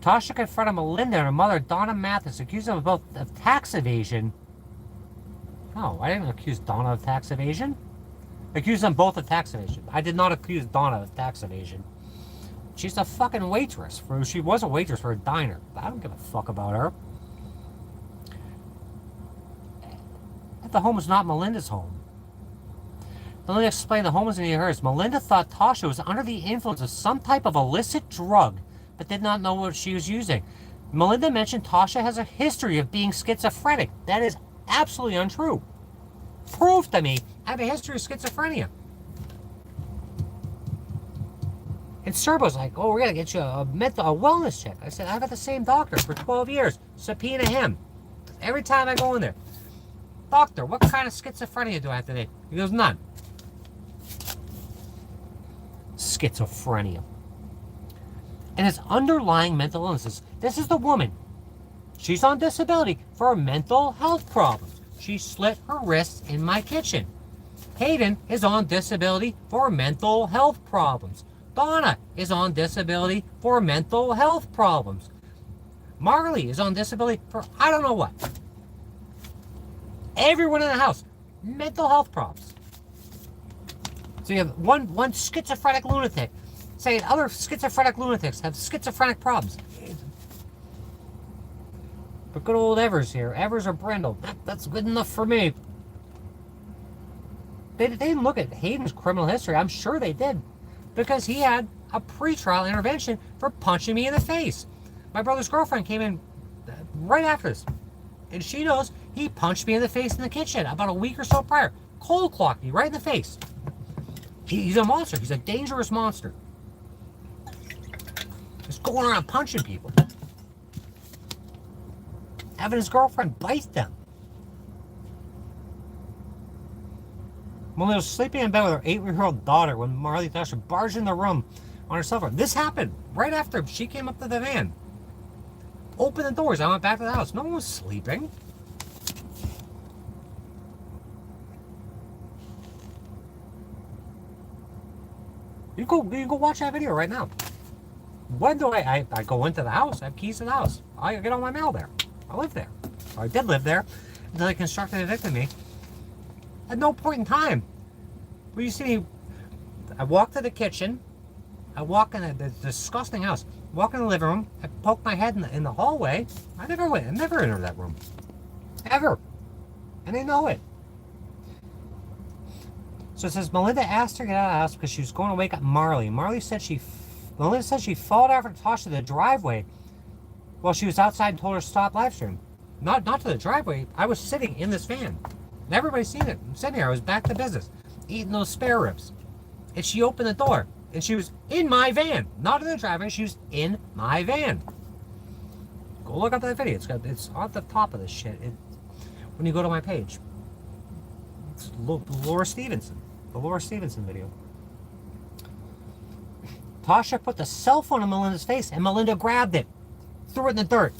Tasha confronted Melinda and her mother, Donna Mathis, accused them both of tax evasion. No, I didn't accuse Donna of tax evasion. I accused them both of tax evasion. I did not accuse Donna of tax evasion. She's a fucking waitress. She was a waitress for a diner. I don't give a fuck about her. The home was not Melinda's home. Melinda explained the home was near hers. Melinda thought Tasha was under the influence of some type of illicit drug, but did not know what she was using. Melinda mentioned Tasha has a history of being schizophrenic. That is absolutely untrue. Prove to me I have a history of schizophrenia. And Serbo's like, oh, we're going to get you a wellness check. I said, I've had the same doctor for 12 years. Subpoena him. Every time I go in there. Doctor, what kind of schizophrenia do I have today? He goes, none. Schizophrenia. And his underlying mental illnesses. This is the woman. She's on disability for mental health problems. She slit her wrists in my kitchen. Hayden is on disability for mental health problems. Donna is on disability for mental health problems. Marley is on disability for I don't know what. Everyone in the house, mental health problems. So you have one schizophrenic lunatic saying other schizophrenic lunatics have schizophrenic problems. But good old Evers here, Evers or Brindle, that's good enough for me. They didn't look at Hayden's criminal history. I'm sure they did. Because he had a pretrial intervention for punching me in the face. My brother's girlfriend came in right after this. And she knows he punched me in the face in the kitchen about a week or so prior. Cold clocked me right in the face. He's a monster. He's a dangerous monster. Just going around punching people. Having his girlfriend bite them. Melinda was sleeping in bed with her 8-year-old daughter when Marley Tasha barged in the room on her cell phone. This happened right after she came up to the van. Opened the doors. I went back to the house. No one was sleeping. You can go watch that video right now. When do I go into the house? I have keys to the house. I get all my mail there. I live there. Or I did live there until they constructed and evicted me. At no point in time will you see me. I walk to the kitchen. I walk in the disgusting house. Walk in the living room. I poke my head in the hallway. I never entered that room. Ever. And they know it. So it says Melinda asked her to get out of the house because she was going to wake up Marley. Melinda said she followed after Tasha to the driveway while she was outside and told her to stop live stream. Not to the driveway. I was sitting in this van. And everybody's seen it. I'm sitting here. I was back to business. Eating those spare ribs. And she opened the door. And she was in my van. Not in the driveway. She was in my van. Go look up that video. It's on the top of this shit. When you go to my page. It's Laura Stevenson. The Laura Stevenson video. Tasha put the cell phone in Melinda's face and Melinda grabbed it. Threw it in the dirt.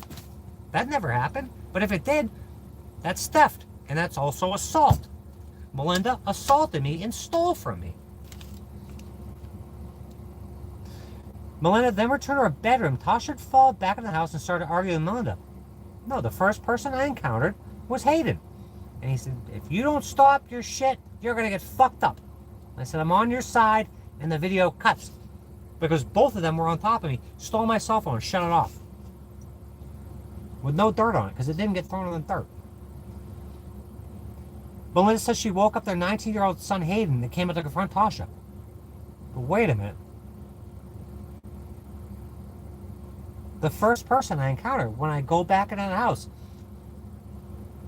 That never happened. But if it did, that's theft. And that's also assault. Melinda assaulted me and stole from me. Melinda then returned to her bedroom. Tasha had fallen back in the house and started arguing with Melinda. No, the first person I encountered was Hayden. And he said, if you don't stop your shit, you're going to get fucked up. I said, I'm on your side, and the video cuts. Because both of them were on top of me, stole my cell phone and shut it off. With no dirt on it, because it didn't get thrown in the dirt. Melinda says she woke up their 19-year-old son Hayden and came out to confront Tasha. But wait a minute. The first person I encounter when I go back into the house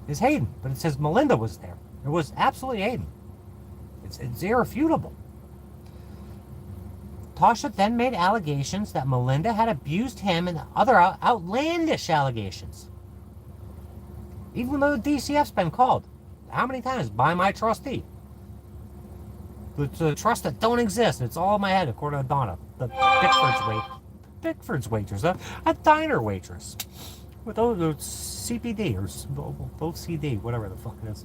is Hayden. But it says Melinda was there. It was absolutely Hayden. It's irrefutable. Tasha then made allegations that Melinda had abused him and other outlandish allegations. Even though the DCF's been called. How many times? By my trustee. The trust that don't exist. It's all in my head, according to Donna. The Bickford's waitress. A diner waitress. With those CPD or both CD, whatever the fuck it is.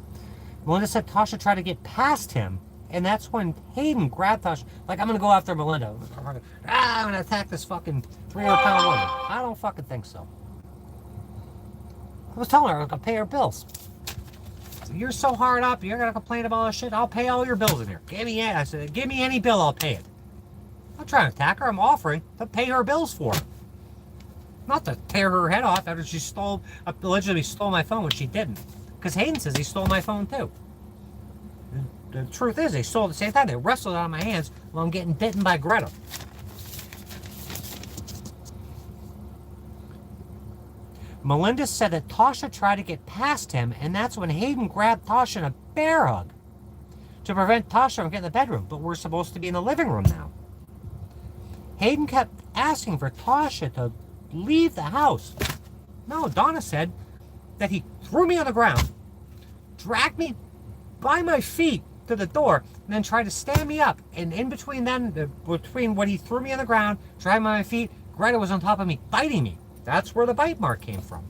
Melinda said Tasha tried to get past him. And that's when Hayden grabbed Tasha. Like, I'm going to go after Melinda. I'm going to attack this fucking 300-pound woman. I don't fucking think so. I was telling her I'm going to pay her bills. You're so hard up. You're going to complain about all this shit. I'll pay all your bills in here. I said, give me any bill, I'll pay it. I'm not trying to attack her. I'm offering to pay her bills for her. Not to tear her head off after she allegedly stole my phone, which she didn't. Because Hayden says he stole my phone too. The truth is, they stole at the same time. They wrestled out of my hands while I'm getting bitten by Greta. Melinda said that Tasha tried to get past him, and that's when Hayden grabbed Tasha in a bear hug to prevent Tasha from getting in the bedroom, but we're supposed to be in the living room now. Hayden kept asking for Tasha to leave the house. No, Donna said that he threw me on the ground, dragged me by my feet to the door, and then tried to stand me up. And in between between when he threw me on the ground, dragged me by my feet, Greta was on top of me, biting me. That's where the bite mark came from.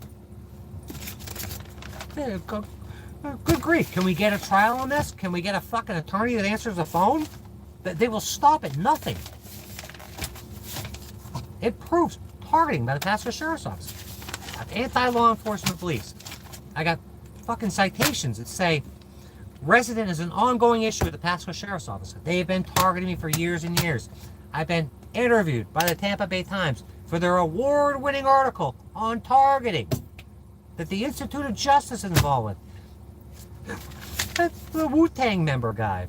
Good grief. Can we get a trial on this? Can we get a fucking attorney that answers the phone? They will stop at nothing. It proves targeting by the Pasco Sheriff's Office. Anti-law enforcement police. I got fucking citations that say resident is an ongoing issue with the Pasco Sheriff's Office. They've been targeting me for years and years. I've been interviewed by the Tampa Bay Times for their award-winning article on targeting that the Institute of Justice is involved with. That's the Wu-Tang member guy,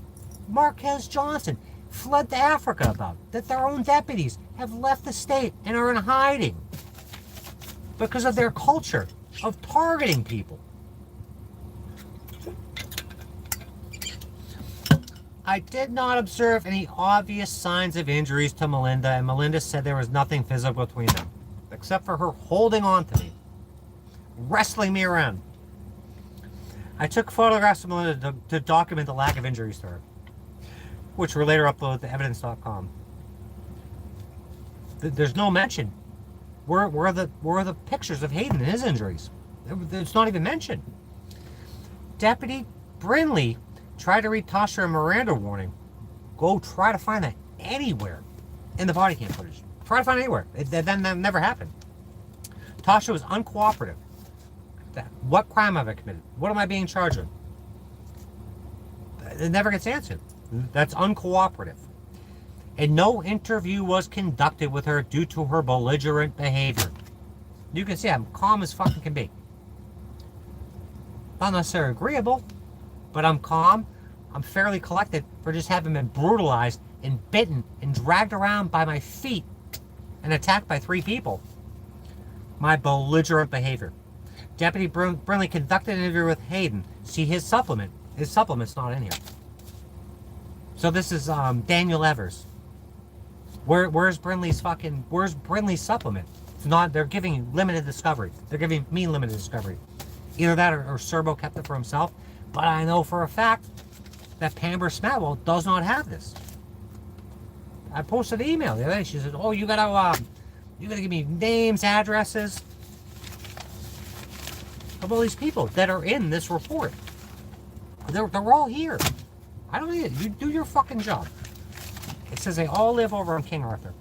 Marquez Johnson, fled to Africa about, that their own deputies have left the state and are in hiding because of their culture of targeting people. I did not observe any obvious signs of injuries to Melinda, and Melinda said there was nothing physical between them, except for her holding on to me, wrestling me around. I took photographs of Melinda to document the lack of injuries to her, which were later uploaded to evidence.com. There's no mention. Where are the pictures of Hayden and his injuries? It's not even mentioned. Deputy Brinley tried to read Tasha a Miranda warning. Go try to find that anywhere in the body cam footage. Try to find it anywhere. That never happened. Tasha was uncooperative. What crime have I committed? What am I being charged with? It never gets answered. That's uncooperative. And no interview was conducted with her due to her belligerent behavior. You can see I'm calm as fucking can be. Not necessarily agreeable, but I'm calm. I'm fairly collected for just having been brutalized and bitten and dragged around by my feet and attacked by 3 people. My belligerent behavior. Deputy Brinley conducted an interview with Hayden. See his supplement. His supplement's not in here. So this is Daniel Evers. Where's Brinley's supplement? It's not. They're giving limited discovery. They're giving me limited discovery. Either that or Serbo kept it for himself. But I know for a fact that Pamber Smatwell does not have this. I posted an email the other day. She said, "Oh, you gotta give me names, addresses of all these people that are in this report. They're all here." I don't need it. You do your fucking job. It says they all live over on King Arthur.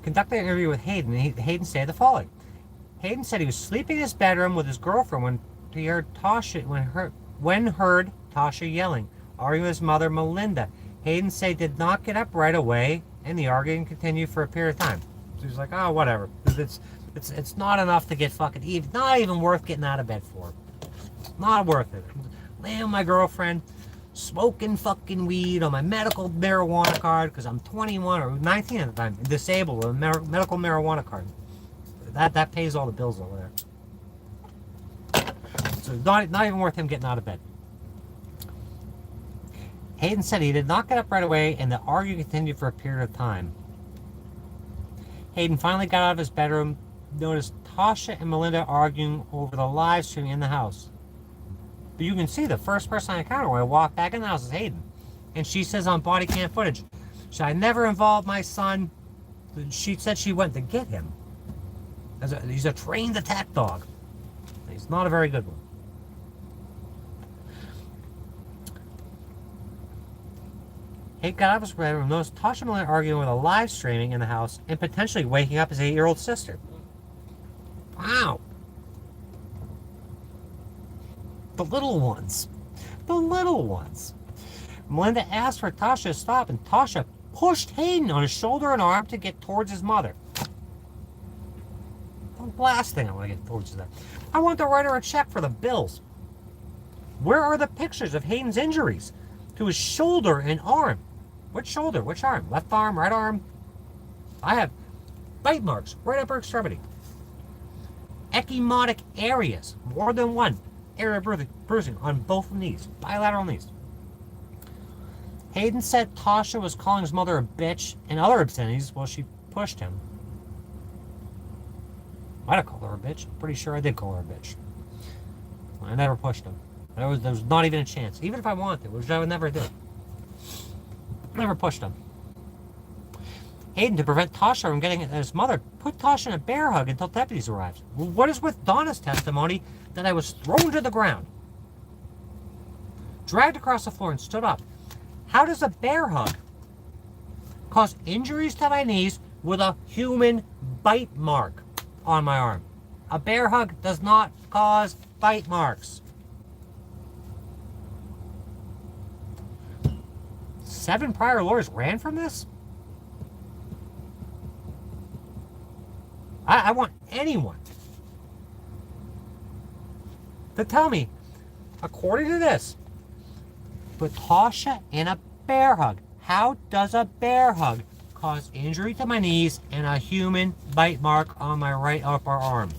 Conducted an interview with Hayden, and Hayden said the following. Hayden said he was sleeping in his bedroom with his girlfriend when he heard heard Tasha yelling, arguing with his mother, Melinda. Hayden said he did not get up right away, and the arguing continued for a period of time. So he's like, oh, whatever. It's not enough to get fucking even. Not even worth getting out of bed for. Not worth it. Laying with my girlfriend, smoking fucking weed on my medical marijuana card because I'm 21 or 19 at the time, disabled with a medical marijuana card. That pays all the bills over there. So not even worth him getting out of bed. Hayden said he did not get up right away, and the argument continued for a period of time. Hayden finally got out of his bedroom, noticed Tasha and Melinda arguing over the live stream in the house. But you can see the first person I encountered when I walked back in the house is Hayden. And she says on body cam footage, should I never involve my son? She said she went to get him. He's a trained attack dog. He's not a very good one. Hayden got out of his bedroom, noticed Tasha and Melinda arguing with a live streaming in the house and potentially waking up his 8-year-old sister. Wow. The little ones. The little ones. Melinda asked for Tasha to stop, and Tasha pushed Hayden on his shoulder and arm to get towards his mother. The last thing I want to get towards is that. I want to write her a check for the bills. Where are the pictures of Hayden's injuries to his shoulder and arm? Which shoulder? Which arm? Left arm? Right arm? I have bite marks right upper extremity. Ecchymotic areas. More than one area of bruising on both knees. Bilateral knees. Hayden said Tasha was calling his mother a bitch and other obscenities while she pushed him. Might have called her a bitch. I'm pretty sure I did call her a bitch. I never pushed him. There was not even a chance. Even if I wanted to, which I would never do. Never pushed him. Hayden, to prevent Tasha from getting at his mother, put Tasha in a bear hug until deputies arrived. What is with Donna's testimony that I was thrown to the ground, dragged across the floor, and stood up? How does a bear hug cause injuries to my knees with a human bite mark on my arm? A bear hug does not cause bite marks. 7 prior lawyers ran from this? I want anyone to tell me, according to this, put Tasha in a bear hug. How does a bear hug cause injury to my knees and a human bite mark on my right upper arm?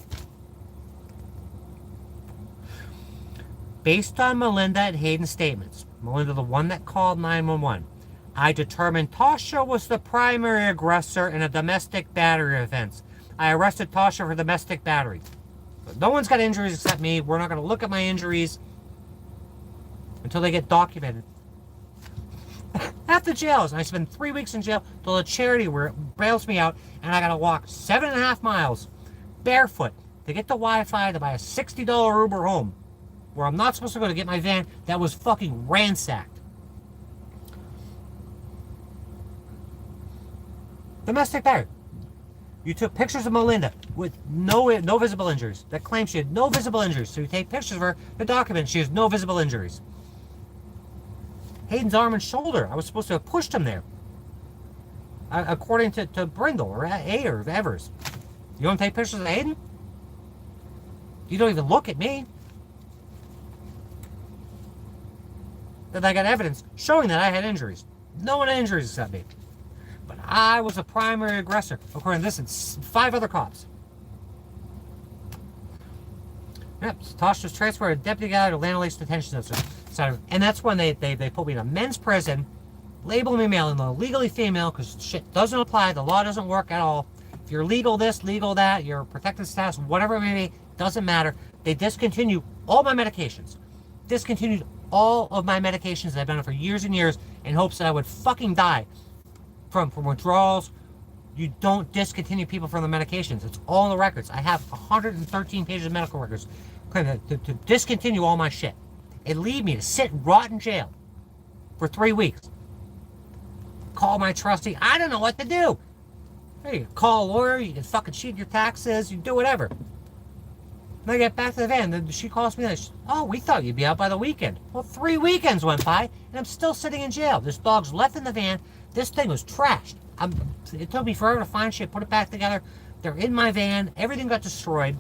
Based on Melinda and Hayden's statements, Melinda, the one that called 911, I determined Tasha was the primary aggressor in a domestic battery offense. I arrested Tasha for domestic battery. But no one's got injuries except me. We're not going to look at my injuries until they get documented. At the jails, and I spend 3 weeks in jail till a charity where it bails me out, and I got to walk 7.5 miles barefoot to get the Wi-Fi to buy a $60 Uber home, where I'm not supposed to go to get my van that was fucking ransacked. Domestic battery. You took pictures of Melinda with no visible injuries. That claims she had no visible injuries. So you take pictures of her to document she has no visible injuries. Hayden's arm and shoulder. I was supposed to have pushed him there. According to Brindle or Ayer or Evers. You don't take pictures of Hayden? You don't even look at me. Then I got evidence showing that I had injuries. No one had injuries except me. But I was the primary aggressor, according to this and 5 other cops. Yep, so Tasha was transferred to deputy guy to Atlanta Lakes Detention Center. And that's when they put me in a men's prison, label me male and legally female, because shit doesn't apply, the law doesn't work at all. If you're legal this, legal that, you're protected status, whatever it may be, doesn't matter. They discontinue all my medications. Discontinued all of my medications that I've been on for years and years in hopes that I would fucking die from withdrawals. You don't discontinue people from the medications. It's all in the records. I have 113 pages of medical records to discontinue all my shit and leave me to sit and rot in jail for 3 weeks. Call my trustee. I don't know what to do. Hey, you call a lawyer. You can fucking cheat your taxes. You can do whatever. And I get back to the van. Then she calls me. Oh, we thought you'd be out by the weekend. Well, 3 weekends went by, and I'm still sitting in jail. This dog's left in the van. This thing was trashed. It took me forever to find shit, put it back together. They're in my van. Everything got destroyed.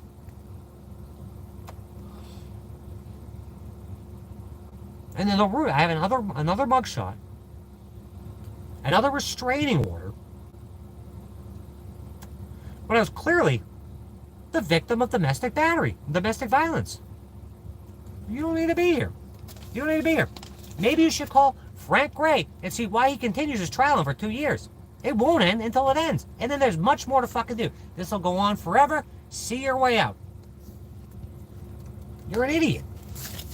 And then I have another mugshot, another restraining order. But I was clearly the victim of domestic battery, domestic violence. You don't need to be here. You don't need to be here. Maybe you should call Frank Gray and see why he continues his trial for 2 years. It won't end until it ends. And then there's much more to fucking do. This will go on forever. See your way out. You're an idiot.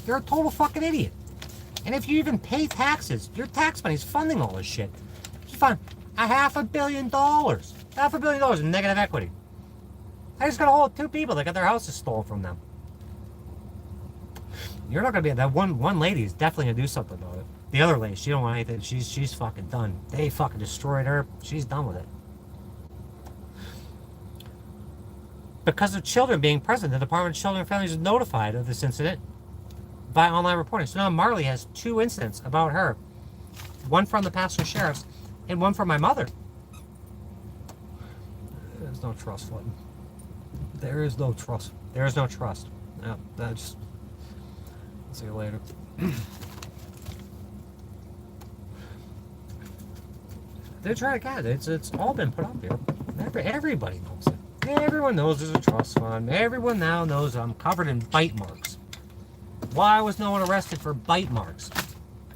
You're a total fucking idiot. And if you even pay taxes, your tax money is funding all this shit. You find $500 million. $500 million in negative equity. I just got a hold of 2 people that got their houses stolen from them. You're not gonna be that one lady is definitely gonna do something about it. The other lady, she don't want anything. She's fucking done. They fucking destroyed her. She's done with it. Because of children being present, the Department of Children and Families is notified of this incident by online reporting. So now Marley has 2 incidents about her. One from the Pasco Sheriff's and one from my mother. There's no trust, Flood. There is no trust. There is no trust. Yeah, that's... See you later. They're trying to get it. It's all been put up here. Everybody knows it. Everyone knows there's a trust fund. Everyone now knows I'm covered in bite marks. Why was no one arrested for bite marks?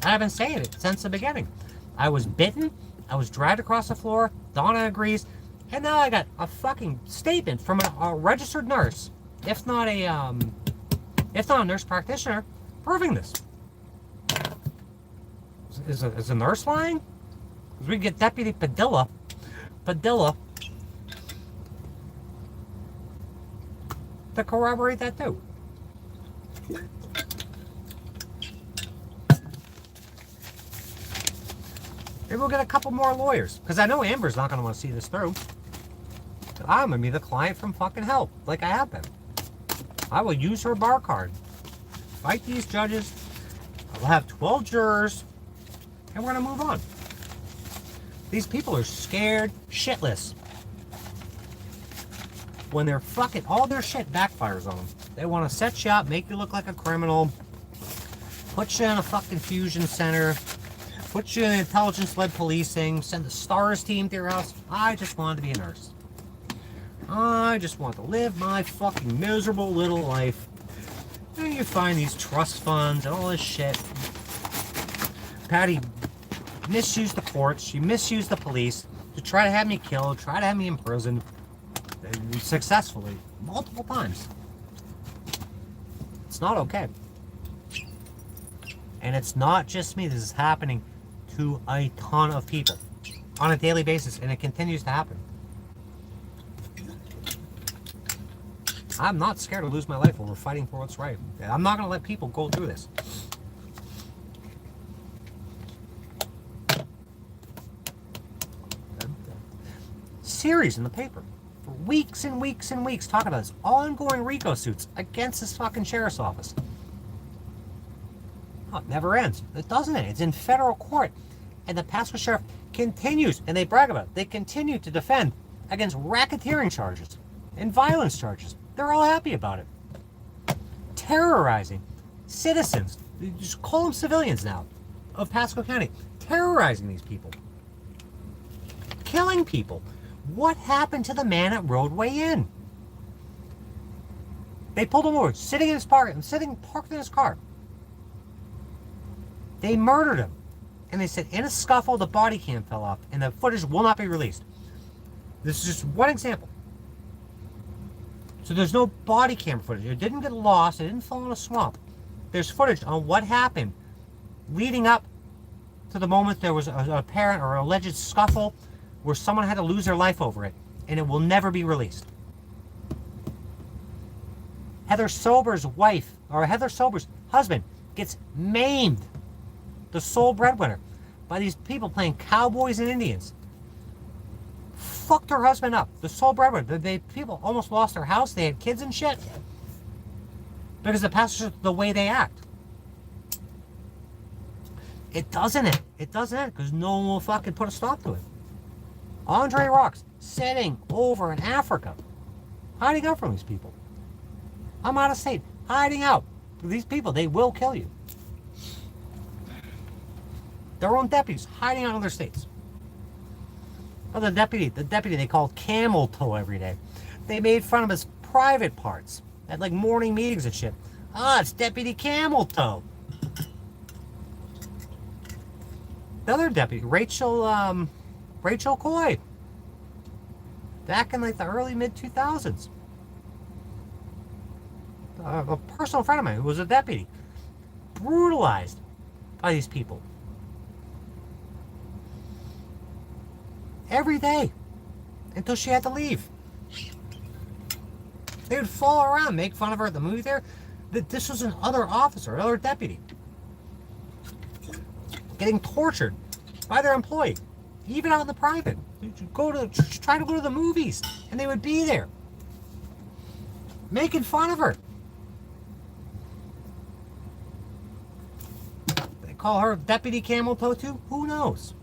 I've been saying it since the beginning. I was bitten. I was dragged across the floor. Donna agrees. And now I got a fucking statement from a registered nurse, if not a nurse practitioner, proving this. Is a nurse lying? Because we get Deputy Padilla to corroborate that too. Maybe we'll get a couple more lawyers. Because I know Amber's not going to want to see this through. I'm going to be the client from fucking hell, like I have been. I will use her bar card. Fight these judges. I will have 12 jurors. And we're going to move on. These people are scared shitless. When they're fucking, all their shit backfires on them. They want to set you up, make you look like a criminal, put you in a fucking fusion center, put you in intelligence-led policing, send the STARS team to your house. I just wanted to be a nurse. I just want to live my fucking miserable little life. And you find these trust funds and all this shit. Patty misused the courts. She misused the police to try to have me killed, try to have me imprisoned. And successfully. Multiple times. It's not okay. And it's not just me. This is happening to a ton of people on a daily basis, and it continues to happen. I'm not scared to lose my life over fighting for what's right. I'm not going to let people go through this. Series in the paper for weeks and weeks and weeks talking about this ongoing RICO suits against this fucking sheriff's office. Oh, it never ends. It doesn't end. It's in federal court. And the Pasco Sheriff continues, and they brag about it, they continue to defend against racketeering charges and violence charges. They're all happy about it. Terrorizing citizens. You just call them civilians now of Pasco County. Terrorizing these people. Killing people. What happened to the man at Roadway Inn? They pulled him over, sitting in his parked in his car. They murdered him. And they said, in a scuffle, the body cam fell off, and the footage will not be released. This is just one example. So there's no body cam footage. It didn't get lost. It didn't fall in a swamp. There's footage on what happened leading up to the moment there was a apparent or alleged scuffle where someone had to lose their life over it, and it will never be released. Heather Sober's wife, or Heather Sober's husband, gets maimed. The sole breadwinner. By these people playing cowboys and Indians. Fucked her husband up. The sole breadwinner. People almost lost their house. They had kids and shit. Because the pastors, the way they act. It doesn't end. It doesn't end because no one will fucking put a stop to it. Andre Rocks sitting over in Africa, hiding out from these people. I'm out of state, hiding out. These people, they will kill you. Their own deputies hiding out in other states. Oh, the deputy they called Camel Toe every day. They made fun of his private parts at like morning meetings and shit. Ah, it's Deputy Camel Toe. The other deputy, Rachel Coy, back in like the early mid 2000s. A personal friend of mine who was a deputy, brutalized by these people every day until she had to leave. They would follow her around, make fun of her at the movie theater. This was another officer, another deputy, getting tortured by their employee, even out in the private. Try to go to the movies, and they would be there, making fun of her. They call her Deputy Camel Toe too? Who knows?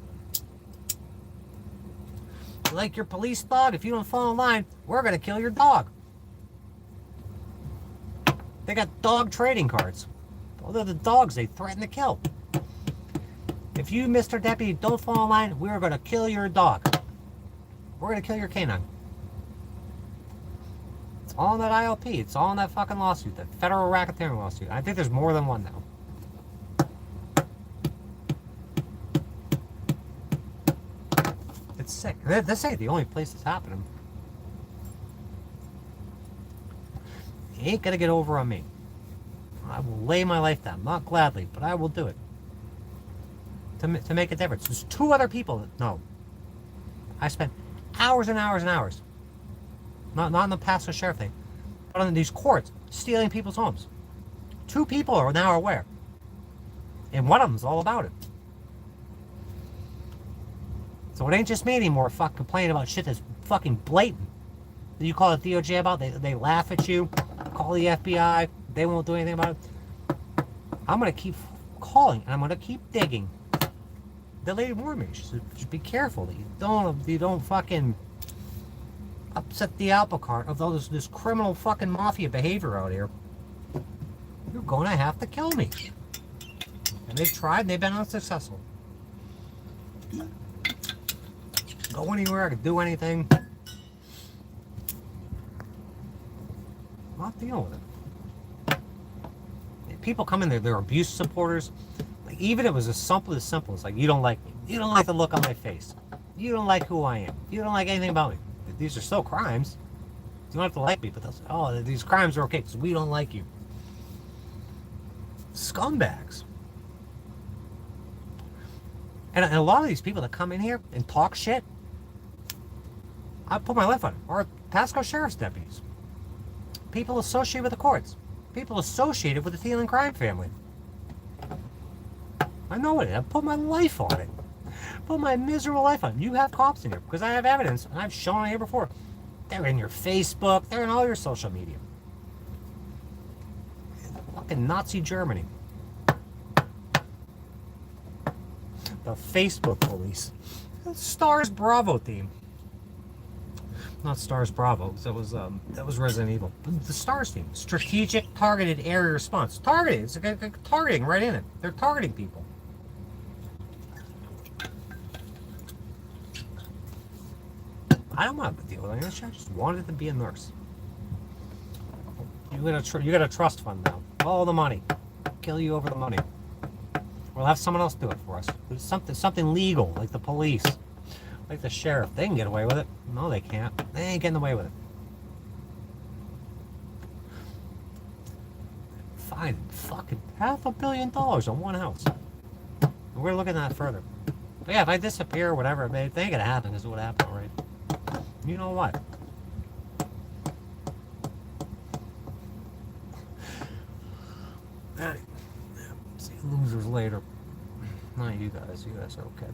You like your police dog? If you don't fall in line, we're gonna kill your dog. They got dog trading cards. Those are the dogs they threaten to kill. If you, Mr. Deputy, don't fall in line, we're going to kill your dog. We're going to kill your canine. It's all in that ILP. It's all in that fucking lawsuit, that federal racketeering lawsuit. I think there's more than one now. It's sick. This ain't the only place it's happening. You ain't going to get over on me. I will lay my life down. Not gladly, but I will do it. To make a difference. There's two other people that know. I spent hours and hours and hours, not in the Pasco Sheriff thing, but on these courts, stealing people's homes. Two people are now aware. And one of them's all about it. So it ain't just me anymore fucking complaining about shit that's fucking blatant. That you call the DOJ about, they laugh at you, call the FBI, they won't do anything about it. I'm going to keep calling, and I'm going to keep digging. The lady warned me, she said, just be careful that you don't fucking upset the apple cart of this criminal fucking mafia behavior out here. You're going to have to kill me. And they've tried, and they've been unsuccessful. Go anywhere, I can do anything. I'm not dealing with it. People come in there, they're abuse supporters. Even if it was as simple as like, you don't like me. You don't like the look on my face. You don't like who I am. You don't like anything about me. These are still crimes. You don't have to like me, but they'll say, oh, these crimes are okay because we don't like you. Scumbags. And a lot of these people that come in here and talk shit, I put my life on it, are Pasco Sheriff's deputies. People associated with the courts. People associated with the Thielen crime family. I know it. I put my life on it. Put my miserable life on it. You have cops in here because I have evidence, and I've shown it here before. They're in your Facebook. They're in all your social media. Fucking Nazi Germany. The Facebook police. The Stars Bravo team. Not Stars Bravo. That was Resident Evil. The Stars team. Strategic Targeted Area Response. Targeting. It's like targeting right in it. They're targeting people. I don't want to deal with any of this shit. I just wanted to be a nurse. You got a trust fund now. All the money. Kill you over the money. We'll have someone else do it for us. There's something legal, like the police, like the sheriff. They can get away with it. No, they can't. They ain't getting away with it. Fine, fucking $500 million on one house. And we're looking at that further. But yeah, if I disappear or whatever, it ain't gonna happen. This is what happened, right? You know what? Alright. See you losers later. Not you guys. You guys are okay.